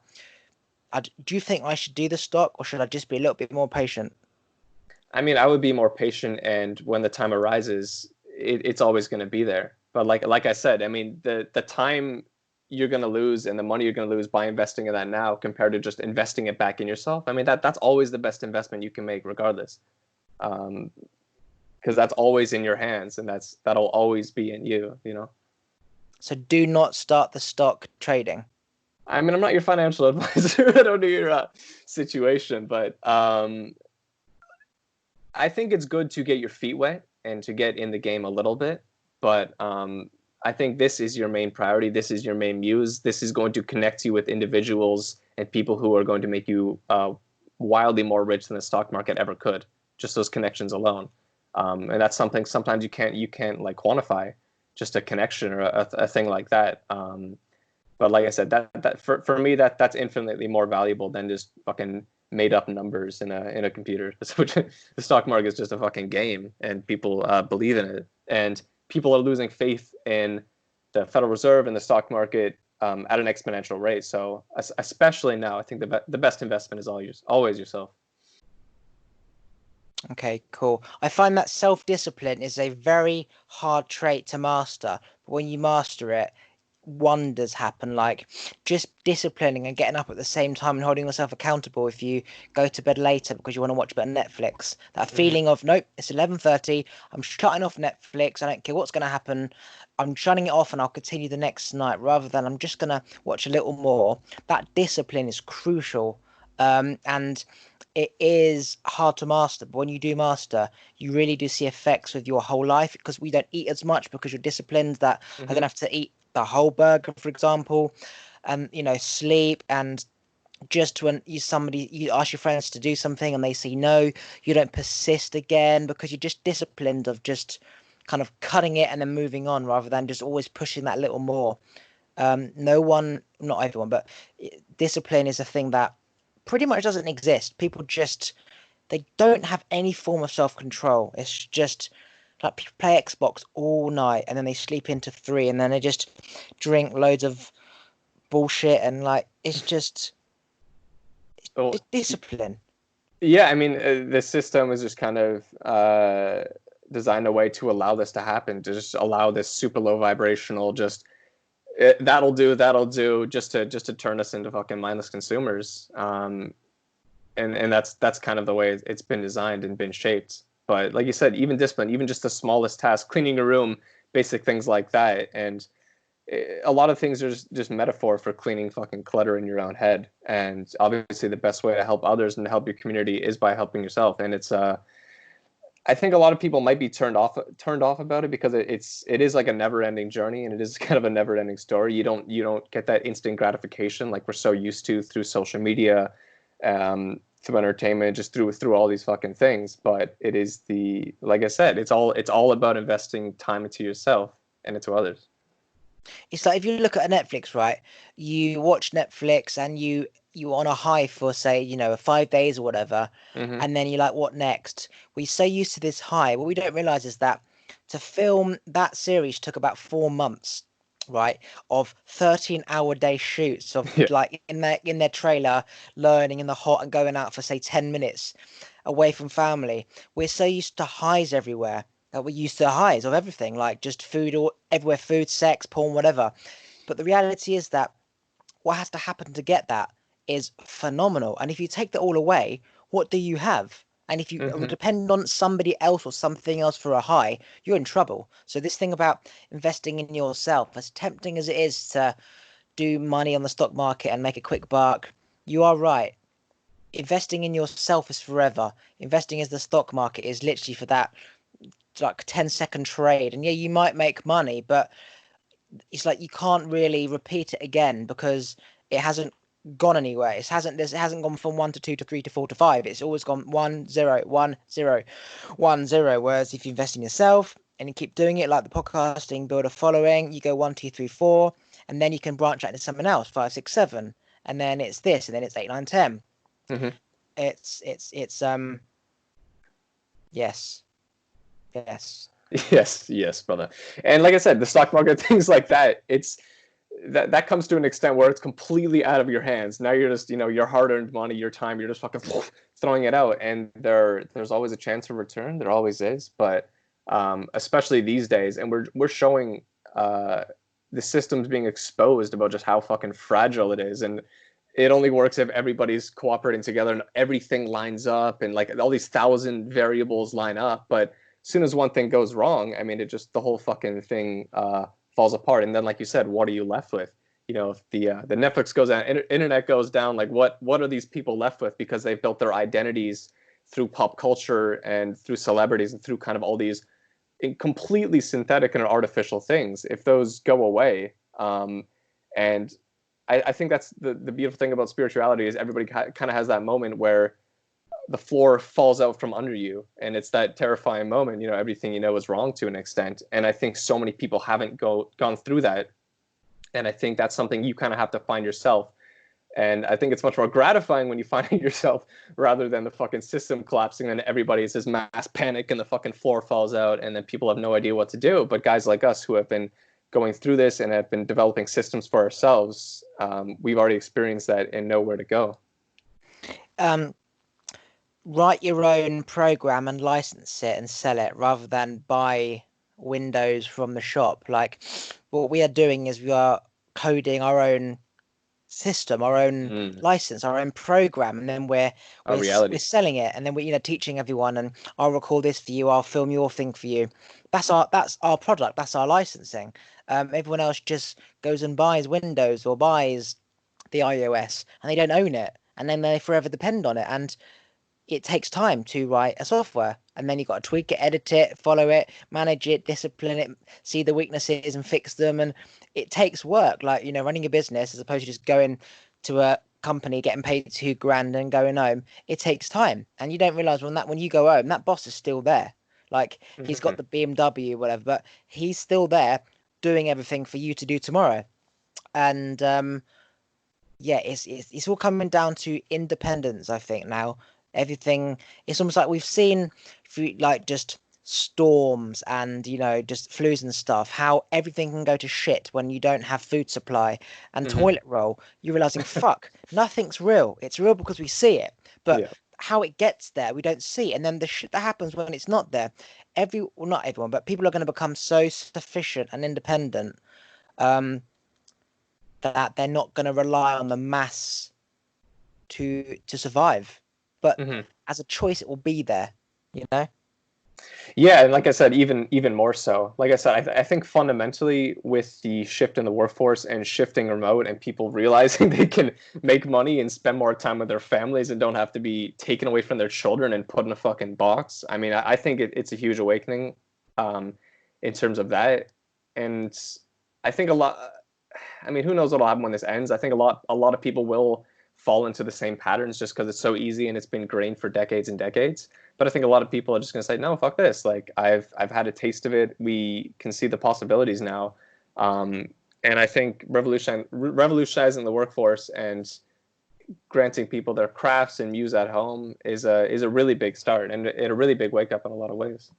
Do you think I should do the stock, or should I just be a little bit more patient? I mean, I would be more patient, and when the time arises, it's always going to be there. But like I said, I mean, the time you're going to lose and the money you're going to lose by investing in that now compared to just investing it back in yourself, I mean, that's always the best investment you can make, regardless, because that's always in your hands, and that'll always be in you. You know. So do not start the stock trading. I mean, I'm not your financial advisor. I don't know your situation, but I think it's good to get your feet wet and to get in the game a little bit. But I think this is your main priority. This is your main muse. This is going to connect you with individuals and people who are going to make you wildly more rich than the stock market ever could. Just those connections alone, and that's something sometimes you can't like quantify. Just a connection or a thing like that. But like I said, that for me that's infinitely more valuable than just fucking made up numbers in a computer. The stock market is just a fucking game, and people believe in it, and people are losing faith in the Federal Reserve and the stock market at an exponential rate. So especially now, I think the best investment is always yourself. Okay, cool. I find that self-discipline is a very hard trait to master, but when you master it, wonders happen. Like just disciplining and getting up at the same time and holding yourself accountable if you go to bed later because you want to watch a bit of Netflix. That Mm-hmm. feeling of nope, it's 11:30, I'm shutting off Netflix. I don't care what's going to happen. I'm shutting it off and I'll continue the next night rather than I'm just going to watch a little more. That discipline is crucial. And it is hard to master, but when you do master, you really do see effects with your whole life because we don't eat as much because you're disciplined that I don't Mm-hmm. have to eat the whole burger, for example, and sleep. And just when you ask your friends to do something and they say no, you don't persist again because you're just disciplined of just kind of cutting it and then moving on rather than just always pushing that little more. No one, not everyone, but discipline is a thing that pretty much doesn't exist. People just they don't have any form of self-control. It's just like people play Xbox all night and then they sleep into 3 and then they just drink loads of bullshit and like it's just Well, discipline. yeah, I mean, the system is just kind of designed a way to allow this to happen, to just allow this super low vibrational, just that'll do, just to turn us into fucking mindless consumers. And that's kind of the way it's been designed and been shaped. But like you said, even discipline, even just the smallest task, cleaning a room, basic things like that, and a lot of things are just metaphor for cleaning fucking clutter in your own head. And obviously, the best way to help others and to help your community is by helping yourself. And it's I think a lot of people might be turned off about it because it is like a never ending journey, and it is kind of a never ending story. You don't get that instant gratification like we're so used to through social media, through entertainment, just through all these fucking things. But it is like I said, it's all about investing time into yourself and into others. It's like if you look at a Netflix, right? You watch Netflix and you on a high for say, 5 days or whatever, Hmm. and then you're like, what next? We're so used to this high. What we don't realize is that to film that series took about 4 months, right? Of 13-hour day shoots of Yeah. like in their trailer, learning in the hot and going out for say 10 minutes away from family. We're so used to highs everywhere. that we're used to the highs of everything, like just food or everywhere, food, sex, porn, whatever. But the reality is that what has to happen to get that is phenomenal. And if you take that all away, what do you have? And if you Hmm. depend on somebody else or something else for a high, you're in trouble. So this thing about investing in yourself, as tempting as it is to do money on the stock market and make a quick buck, you are right. Investing in yourself is forever. Investing in the stock market is literally for that like 10-second trade. And yeah, you might make money, but it's like you can't really repeat it again because it hasn't gone anywhere. It hasn't gone from 1 to 2 to 3 to 4 to 5. It's always gone 1 0 1 0 1 0. Whereas if you invest in yourself and you keep doing it like the podcasting, build a following, you go 1 2 3 4, and then you can branch out into something else, 5 6 7, and then it's this, and then it's 8 9 10. Hmm. It's yes, yes. Yes, brother. And like I said, the stock market, things like that, it's that comes to an extent where it's completely out of your hands. Now you're just, your hard-earned money, your time, you're just fucking throwing it out. And there's always a chance of return. There always is. But especially these days, and we're showing the systems being exposed about just how fucking fragile it is. And it only works if everybody's cooperating together and everything lines up and like all these thousand variables line up. But as soon as one thing goes wrong, I mean, the whole fucking thing falls apart. And then, like you said, what are you left with? If the Netflix goes down, internet goes down, like what are these people left with because they've built their identities through pop culture and through celebrities and through kind of all these completely synthetic and artificial things. If those go away, and I think that's the beautiful thing about spirituality is everybody kind of has that moment where the floor falls out from under you, and it's that terrifying moment. Everything is wrong to an extent, and I think so many people haven't gone through that, and I think that's something you kind of have to find yourself. And I think it's much more gratifying when you find it yourself rather than the fucking system collapsing and everybody's this mass panic and the fucking floor falls out and then people have no idea what to do. But guys like us who have been going through this and have been developing systems for ourselves, we've already experienced that and know where to go. Um, Write your own program and license it and sell it rather than buy Windows from the shop. Like what we are doing is we are coding our own system, our own license, our own program, and then Our we're reality. selling it, and then we're teaching everyone. And I'll record this for you. I'll film your thing for you. That's our product. That's our licensing. Everyone else just goes and buys Windows or buys the iOS, and they don't own it, and then they forever depend on it. And it takes time to write a software, and then you've got to tweak it, edit it, follow it, manage it, discipline it, see the weaknesses and fix them. And it takes work, like running a business as opposed to just going to a company, getting paid 2 grand and going home. It takes time, and you don't realize when you go home, that boss is still there. Like he's got Mm-hmm. the BMW, whatever, but he's still there doing everything for you to do tomorrow. And yeah, it's all coming down to independence, I think now. Everything, it's almost like we've seen through like just storms and just flus and stuff, how everything can go to shit when you don't have food supply and Mm-hmm. toilet roll. You're realizing, fuck, nothing's real. It's real because we see it, but Yeah. how it gets there, we don't see. And then the shit that happens when it's not there, well, not everyone, but people are going to become so sufficient and independent. Um, that they're not going to rely on the mass to survive, but Mm-hmm. as a choice, it will be there. You know. Yeah, and like I said, even more so. Like I said, I think fundamentally with the shift in the workforce and shifting remote and people realizing they can make money and spend more time with their families and don't have to be taken away from their children and put in a fucking box. I mean, I think it's a huge awakening um, in terms of that. And I think a lot. I mean, who knows what'll happen when this ends? I think a lot of people will fall into the same patterns just because it's so easy and it's been ingrained for decades and decades. But I think a lot of people are just going to say, no, fuck this. Like I've had a taste of it. We can see the possibilities now. And I think revolutionizing the workforce and granting people their crafts and muse at home is a really big start and a really big wake up in a lot of ways.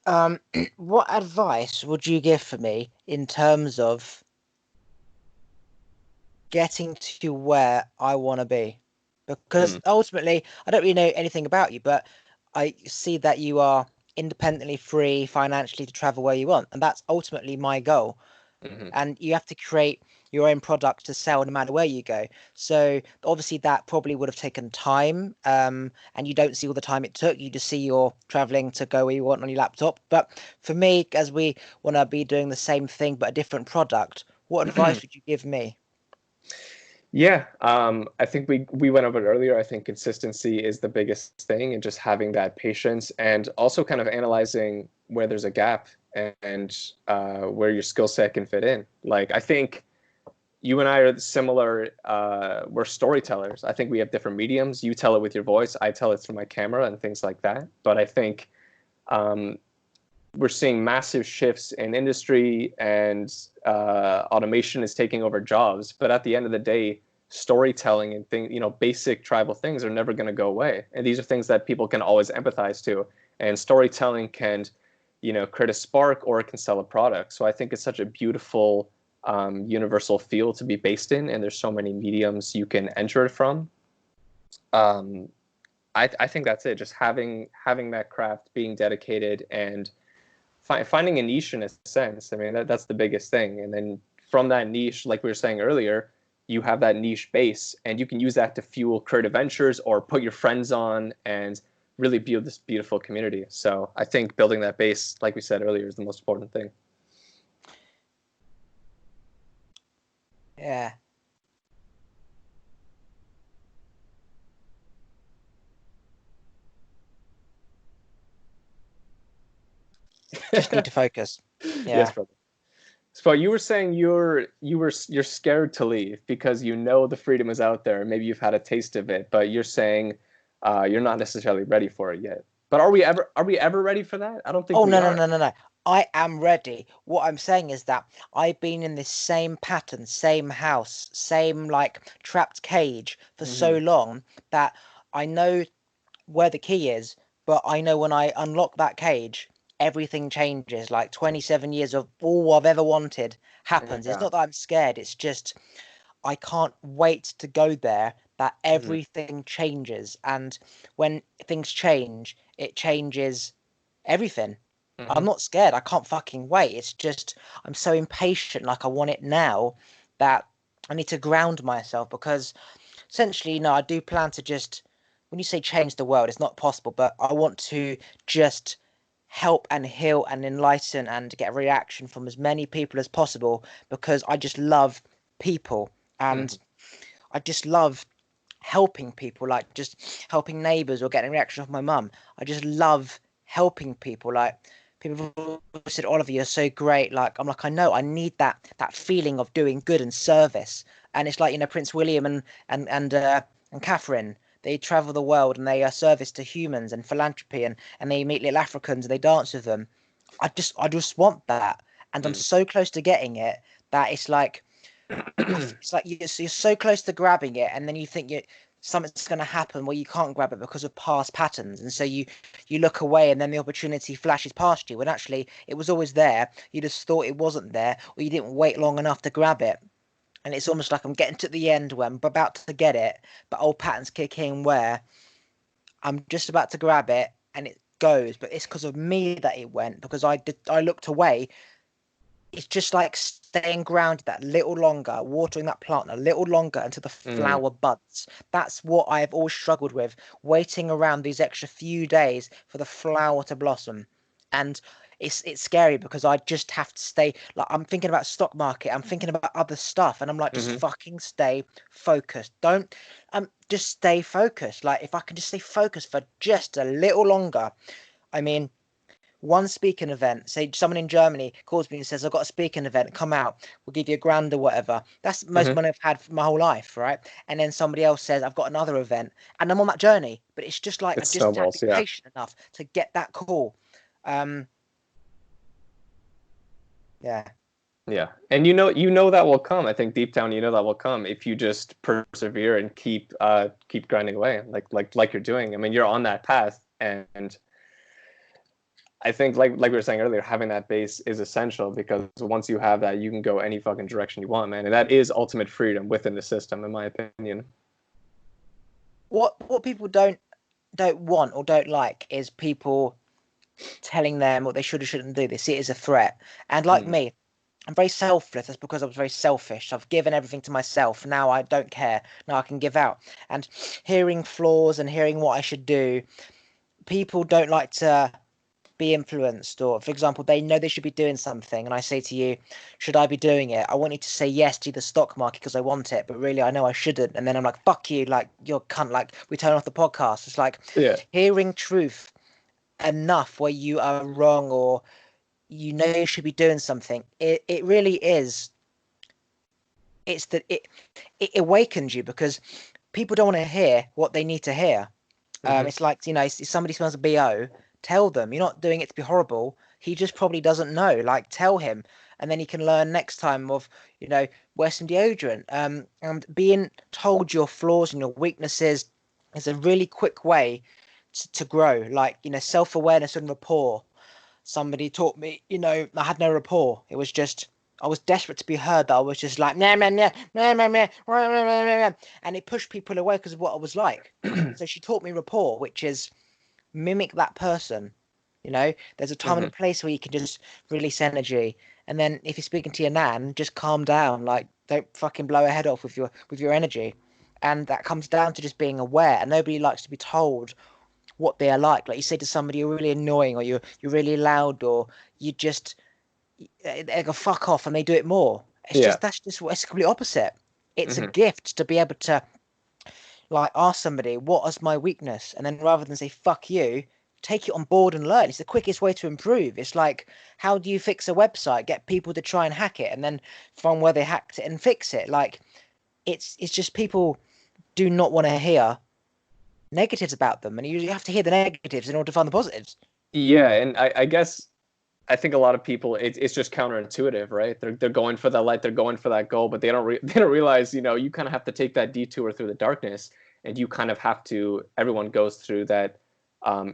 Um, what advice would you give for me in terms of getting to where I want to be? Because Mm. ultimately, I don't really know anything about you, but I see that you are independently free financially to travel where you want, and that's ultimately my goal. Hmm. And you have to create your own product to sell no matter where you go. So obviously that probably would have taken time, and you don't see all the time it took. You just see you're traveling to go where you want on your laptop. But for me, as we want to be doing the same thing but a different product, what advice would you give me? Yeah, I think we went over it earlier. I think consistency is the biggest thing, and just having that patience, and also kind of analyzing where there's a gap and where your skill set can fit in. Like, I think you and I are similar. We're storytellers. I think we have different mediums. You tell it with your voice. I tell it through my camera and things like that. But I think um, we're seeing massive shifts in industry, and automation is taking over jobs. But at the end of the day, storytelling and things, basic tribal things are never going to go away. And these are things that people can always empathize to. And storytelling can, create a spark, or it can sell a product. So I think it's such a beautiful universal field to be based in, and there's so many mediums you can enter it from. Um, I think that's it. Just having that craft, being dedicated, and finding a niche in a sense. I mean, that's the biggest thing. And then from that niche, like we were saying earlier, you have that niche base, and you can use that to fuel creative ventures or put your friends on and really build this beautiful community. So I think building that base, like we said earlier, is the most important thing. Yeah, just need to focus. Yes, Yeah. brother. So you were saying you're scared to leave because you know the freedom is out there. Maybe you've had a taste of it, but you're saying you're not necessarily ready for it yet. But are we ever ready for that? I don't think Oh, we no, no, are. no, no, no. I am ready. What I'm saying is that I've been in this same pattern, same house, same like trapped cage for so Hmm. long that I know where the key is, but I know when I unlock that cage, everything changes. Like 27 years of all I've ever wanted happens. It's Yeah. not that I'm scared, it's just I can't wait to go there, that Hmm. everything changes. And when things change, it changes everything. I'm Hmm. not scared. I can't fucking wait. It's just I'm so impatient, like I want it now, that I need to ground myself because essentially, I do plan to just, when you say change the world, it's not possible, but I want to just help and heal and enlighten and get a reaction from as many people as possible because I just love people and Hmm. I just love helping people, like just helping neighbors or getting a reaction from my mum. I just love helping people. Like people have said, Oliver, you're so great. Like I'm like, I know, I need that feeling of doing good and service. And it's like, Prince William and Catherine. They travel the world and they are service to humans and philanthropy and they meet little Africans and they dance with them. I just want that. And I'm Hmm. so close to getting it that it's like it's like you're so close to grabbing it, and then you think something's going to happen where you can't grab it because of past patterns, and so you look away, and then the opportunity flashes past you, when actually it was always there. You just thought it wasn't there, or you didn't wait long enough to grab it. And it's almost like I'm getting to the end where I'm about to get it, but old patterns kick in where I'm just about to grab it and it goes, but it's because of me that it went because I looked away. It's just like staying grounded that little longer, watering that plant a little longer until the Hmm. flower buds. That's what I've always struggled with, waiting around these extra few days for the flower to blossom. And it's scary because I just have to stay like I'm thinking about stock market, I'm thinking about other stuff, and I'm like, just Hmm. fucking stay focused. Don't just stay focused. Like if I can just stay focused for just a little longer. I mean, one speaking event, say someone in Germany calls me and says, I've got a speaking event, come out, we'll give you a grand or whatever. That's the most Hmm. money I've had for my whole life, right? And then somebody else says, I've got another event, and I'm on that journey. But it's just like I It just have to snowballs. be Yeah. patient enough to get that call. Um, yeah. Yeah. And you know that will come. I think deep down you know that will come if you just persevere and keep grinding away like you're doing. I mean, you're on that path, and I think like we were saying earlier, having that base is essential because once you have that, you can go any fucking direction you want, man. And that is ultimate freedom within the system, in my opinion. What people don't want or don't like is people. telling them what they should or shouldn't do. They see it as a threat. And like Mm. me, I'm very selfless. That's because I was very selfish. I've given everything to myself. Now I don't care. Now I can give out. And hearing flaws and hearing what I should do, people don't like to be influenced. Or, for example, they know they should be doing something, and I say to you, should I be doing it? I want you to say yes to the stock market because I want it, but really I know I shouldn't. And then I'm like, fuck you, like you're a cunt. Like we turn off the podcast. It's like Yeah. hearing truth enough where you are wrong or you know you should be doing something. It really is. It's that it awakens you because people don't want to hear what they need to hear. Hmm. It's like, if somebody smells a BO, tell them you're not doing it to be horrible. He just probably doesn't know. Like, tell him, and then he can learn next time of, wear some deodorant. And being told your flaws and your weaknesses is a really quick way to grow. Like, self-awareness and rapport. Somebody taught me, I had no rapport. It was just I was desperate to be heard. That I was just like nah, nah, nah, nah, nah, nah, nah, nah, nah, nah, and it pushed people away because of what I was like. So she taught me rapport, which is mimic that person. There's a time and Hmm. a place where you can just release energy, and then if you're speaking to your nan, just calm down. Like, don't fucking blow her head off with your energy. And that comes down to just being aware. And nobody likes to be told what they are like. Like you say to somebody, you're really annoying, or you're really loud, or you just they go fuck off, and they do it more. Yeah. That's just it's complete opposite. It's a Hmm. gift to be able to like ask somebody what is my weakness, and then rather than say fuck you, take it on board and learn. It's the quickest way to improve. It's like, how do you fix a website? Get people to try and hack it, and then find where they hacked it and fix it. Like, it's just people do not want to hear negatives about them, and you have to hear the negatives in order to find the positives. Yeah, and I guess I think a lot of people it's just counterintuitive, right? They're going for that light, they're going for that goal, but they don't realize, you kind of have to take that detour through the darkness, and you kind of have to. Everyone goes through that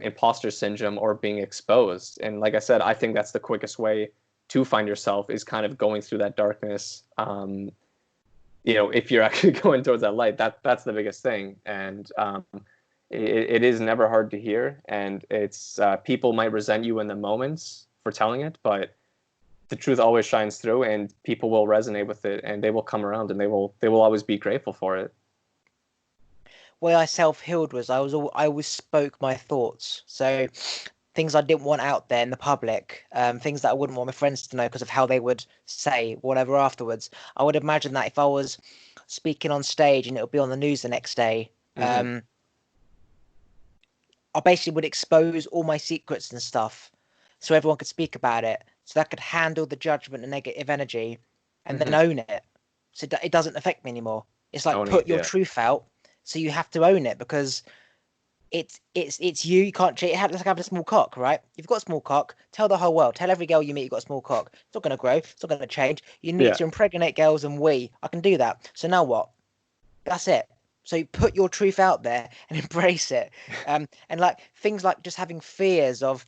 imposter syndrome or being exposed, and like I said, I think that's the quickest way to find yourself is kind of going through that darkness. If you're actually going towards that light, that's the biggest thing, and it is never hard to hear, and it's people might resent you in the moments for telling it, but the truth always shines through, and people will resonate with it, and they will come around, and they will always be grateful for it. Way I self-healed was I always spoke my thoughts. So things I didn't want out there in the public, things that I wouldn't want my friends to know because of how they would say whatever afterwards. I would imagine that if I was speaking on stage and it would be on the news the next day, Hmm. I basically would expose all my secrets and stuff so everyone could speak about it, so that I could handle the judgment and negative energy and then Hmm. own it. So it doesn't affect me anymore. It's like Owning it, put your yeah. truth out, so you have to own it because it's you. You can't cheat. It's like having a small cock, right? You've got a small cock. Tell the whole world. Tell every girl you meet you've got a small cock. It's not going to grow. It's not going to change. You need Yeah. to impregnate girls, and I can do that. So now what? That's it. So you put your truth out there and embrace it. And like things like just having fears of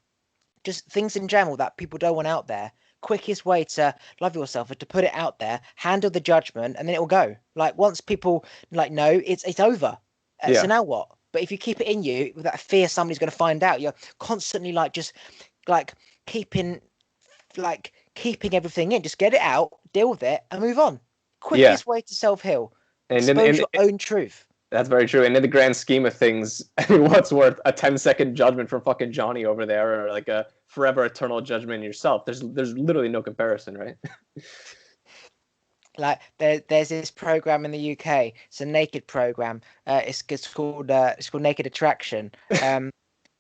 just things in general that people don't want out there. Quickest way to love yourself is to put it out there, handle the judgment, and then it will go. Like once people like know, it's over. So Yeah. now what? But if you keep it in you with that fear somebody's going to find out, you're constantly like just like keeping keeping everything in. Just get it out, deal with it, and move on. Yeah. Quickest way to self heal. And then Expose your own truth. that's very true. And in the grand scheme of things, I mean, what's worth a 10-second judgment from fucking Johnny over there, or like a forever eternal judgment in yourself? There's literally no comparison, right? Like there's this program in the UK. It's a naked program. It's called Naked Attraction. Um,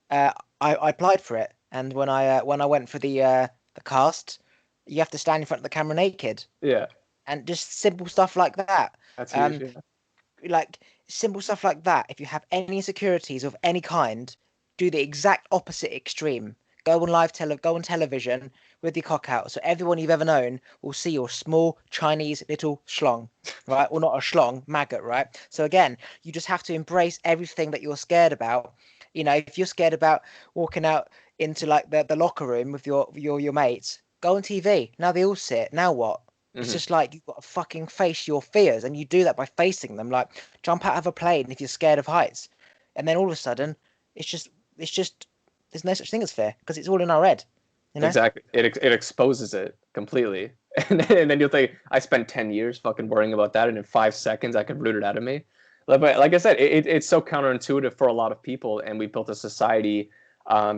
I applied for it, and when I went for the cast, you have to stand in front of the camera naked, Yeah, and just simple stuff like that. that's huge. Um, Yeah. like simple stuff like that. If you have any insecurities of any kind, do the exact opposite extreme. Go on television with your cock out, so everyone you've ever known will see your small Chinese little schlong, right? Well, not a schlong, maggot, right? So again, you just have to embrace everything that you're scared about. If you're scared about walking out into like the locker room with your mates, go on TV. Now they all see it. Now what? It's Hmm. just like you've got to fucking face your fears, and you do that by facing them. Like jump out of a plane if you're scared of heights, and then all of a sudden, it's just it's just there's no such thing as fear because it's all in our head, you know. Exactly. It exposes it completely. And then you'll think, I spent 10 years fucking worrying about that, and in 5 seconds I could root it out of me. But like I said, it's so counterintuitive for a lot of people, and we built a society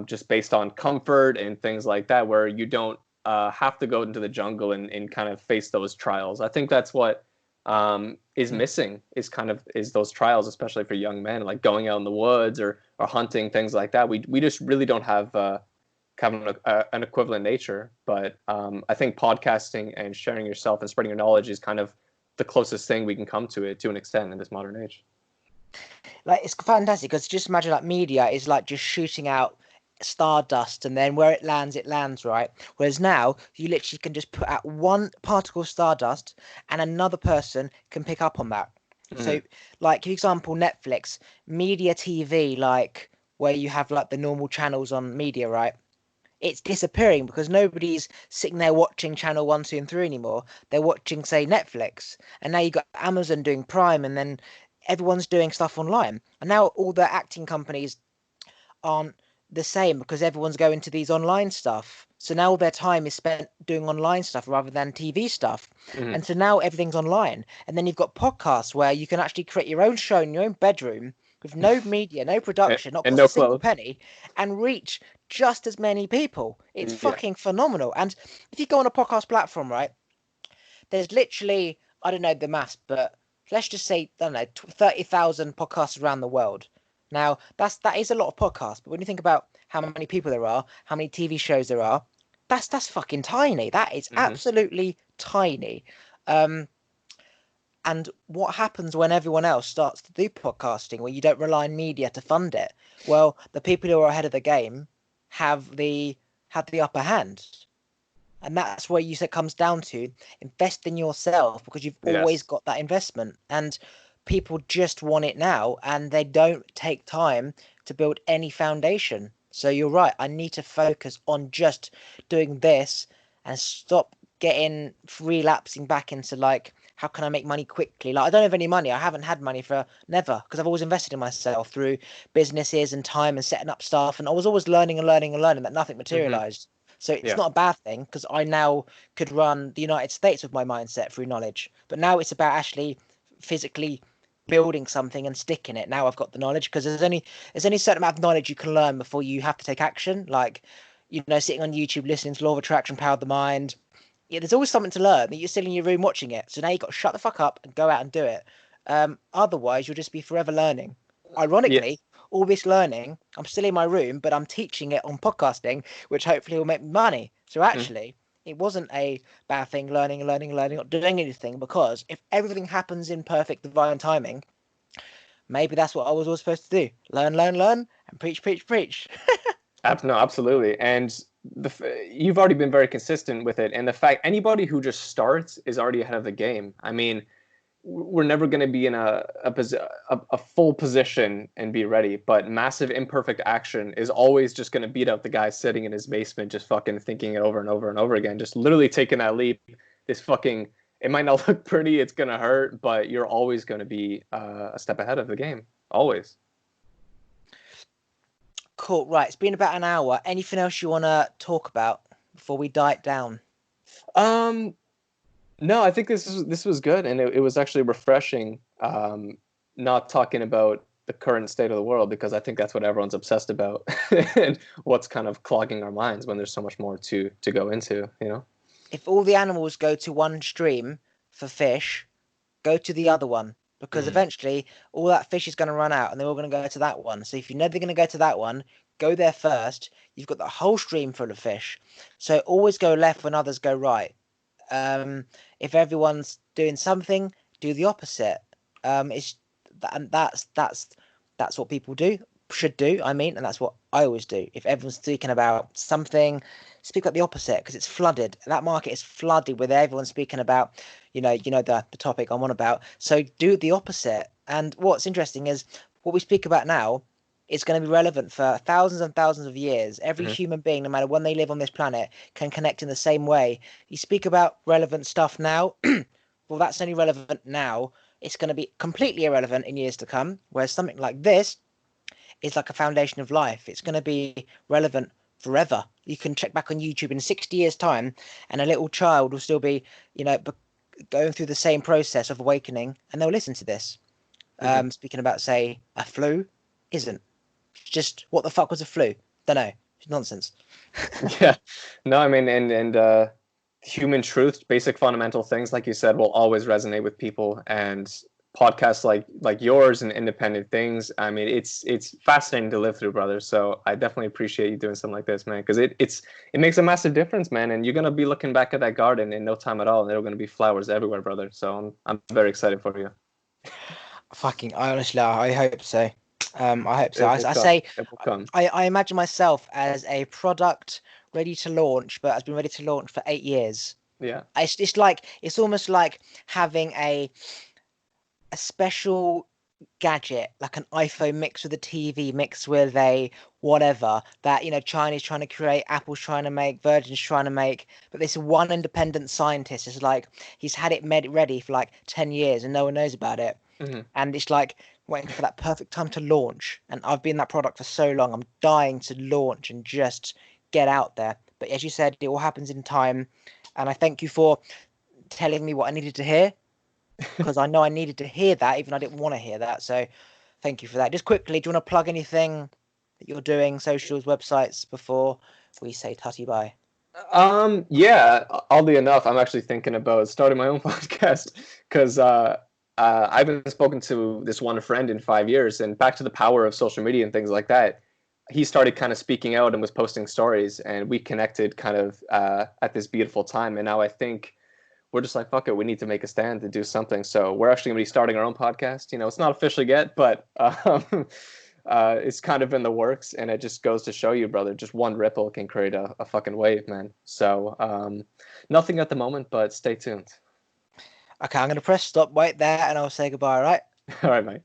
just based on comfort and things like that, where you don't have to go into the jungle and kind of face those trials. I think that's what is missing, is those trials, especially for young men, like going out in the woods or hunting, things like that. We just really don't have an equivalent nature. But I think podcasting and sharing yourself and spreading your knowledge is kind of the closest thing we can come to it to an extent in this modern age. Like it's fantastic because just imagine like media is like just shooting out stardust and then where it lands, right? Whereas now you literally can just put out one particle of stardust and another person can pick up on that. So like for example, Netflix, media TV, like where you have like the normal channels on media, right? It's disappearing because nobody's sitting there watching channel 1, 2, and 3 anymore. They're watching, say, Netflix, and now you've got Amazon doing Prime, and then everyone's doing stuff online. And now all the acting companies aren't the same because everyone's going to these online stuff. So now all their time is spent doing online stuff rather than TV stuff. Mm-hmm. And so now everything's online. And then you've got podcasts where you can actually create your own show in your own bedroom with no media, no production, not And cost no a single clothes. penny, and reach just as many people. It's Yeah. fucking phenomenal. And if you go on a podcast platform, right, there's literally, I don't know the maths, but let's just say, I don't know, 30,000 podcasts around the world. Now, that is a lot of podcasts, but when you think about how many people there are, how many TV shows there are, that's fucking tiny. That is Mm-hmm. absolutely tiny. Um, and what happens when everyone else starts to do podcasting, where you don't rely on media to fund it? Well, the people who are ahead of the game have the upper hand. And that's where you said comes down to invest in yourself because you've always Yes. got that investment. And people just want it now and they don't take time to build any foundation. So you're right. I need to focus on just doing this and stop getting relapsing back into like, how can I make money quickly? Like, I don't have any money. I haven't had money for never because I've always invested in myself through businesses and time and setting up stuff. And I was always learning and learning and learning that nothing Mm-hmm. materialized. So it's Yeah. not a bad thing because I now could run the United States with my mindset through knowledge. But now it's about actually physically building something and sticking it. Now I've got the knowledge because there's only a certain amount of knowledge you can learn before you have to take action. Like, sitting on YouTube listening to Law of Attraction, Power of the Mind. Yeah, there's always something to learn that you're still in your room watching it. So now you've got to shut the fuck up and go out and do it. Otherwise, you'll just be forever learning. Yeah. Ironically, all this learning, I'm still in my room, but I'm teaching it on podcasting, which hopefully will make me money. So Mm-hmm. actually, it wasn't a bad thing, learning, learning, learning, not doing anything, because if everything happens in perfect divine timing, maybe that's what I was always supposed to do. Learn, learn, learn, and preach, preach, preach. No, absolutely. And you've already been very consistent with it. And the fact anybody who just starts is already ahead of the game. I mean, we're never going to be in a full position and be ready, but massive imperfect action is always just going to beat out the guy sitting in his basement just fucking thinking it over and over and over again, just literally taking that leap. This fucking, it might not look pretty, it's going to hurt, but you're always going to be a step ahead of the game, always. Cool. Right. It's been about an hour. Anything else you want to talk about before we diet down? um No, I think this was good, and it was actually refreshing. Not talking about the current state of the world because I think that's what everyone's obsessed about, and what's kind of clogging our minds when there's so much more to go into. You know. If all the animals go to one stream for fish, go to the other one because Mm. eventually all that fish is going to run out and they're all going to go to that one. So if you know they're going to go to that one, go there first. You've got the whole stream full of fish. So always go left when others go right. If everyone's doing something, do the opposite. It's and that's what people should do. I mean, and that's what I always do. If everyone's speaking about something, speak about the opposite because it's flooded. That market is flooded with everyone speaking about, the topic I'm on about. So do the opposite. And what's interesting is what we speak about now is going to be relevant for thousands and thousands of years. Every Mm-hmm. human being, no matter when they live on this planet, can connect in the same way. You speak about relevant stuff now. Well, that's only relevant now. It's going to be completely irrelevant in years to come. Whereas something like this, is like a foundation of life. It's going to be relevant forever. You can check back on YouTube in 60 years' time, and a little child will still be, going through the same process of awakening, and they'll listen to this. Mhm. Speaking about, say, a flu, isn't. It's just, what the fuck was a flu? Don't know. It's nonsense. Yeah. No, I mean, and human truth, basic fundamental things, like you said, will always resonate with people. And podcasts like yours and independent things, I mean, it's fascinating to live through, brother. So I definitely appreciate you doing something like this, man, because it makes a massive difference, man. And you're gonna be looking back at that garden in no time at all, and there are gonna be flowers everywhere, brother. So I'm very excited for you. Fucking, I honestly, I hope so. I hope so. It I will come. say, It will come. I imagine myself as a product ready to launch, but has been ready to launch for 8 years. Yeah. It's like, it's almost like having a special gadget, like an iPhone mixed with a TV, mixed with a whatever that, China's trying to create, Apple's trying to make, Virgin's trying to make, but this one independent scientist is like, he's had it made ready for like 10 years and no one knows about it. Hmm. And it's like waiting for that perfect time to launch. And I've been that product for so long. I'm dying to launch and just get out there. But as you said, it all happens in time. And I thank you for telling me what I needed to hear, because I know I needed to hear that, even though I didn't want to hear that. So thank you for that. Just quickly, do you want to plug anything that you're doing, socials, websites, before we say tutty bye? Yeah, oddly enough, I'm actually thinking about starting my own podcast because I haven't spoken to this one friend in 5 years, and back to the power of social media and things like that. He started kind of speaking out and was posting stories, and we connected kind of at this beautiful time. And now I think we're just like, fuck it, we need to make a stand to do something. So we're actually going to be starting our own podcast. You know, it's not official yet, but it's kind of in the works. And it just goes to show you, brother, just one ripple can create a fucking wave, man. So nothing at the moment, but stay tuned. Okay, I'm going to press stop right there and I'll say goodbye, all right? All right, mate.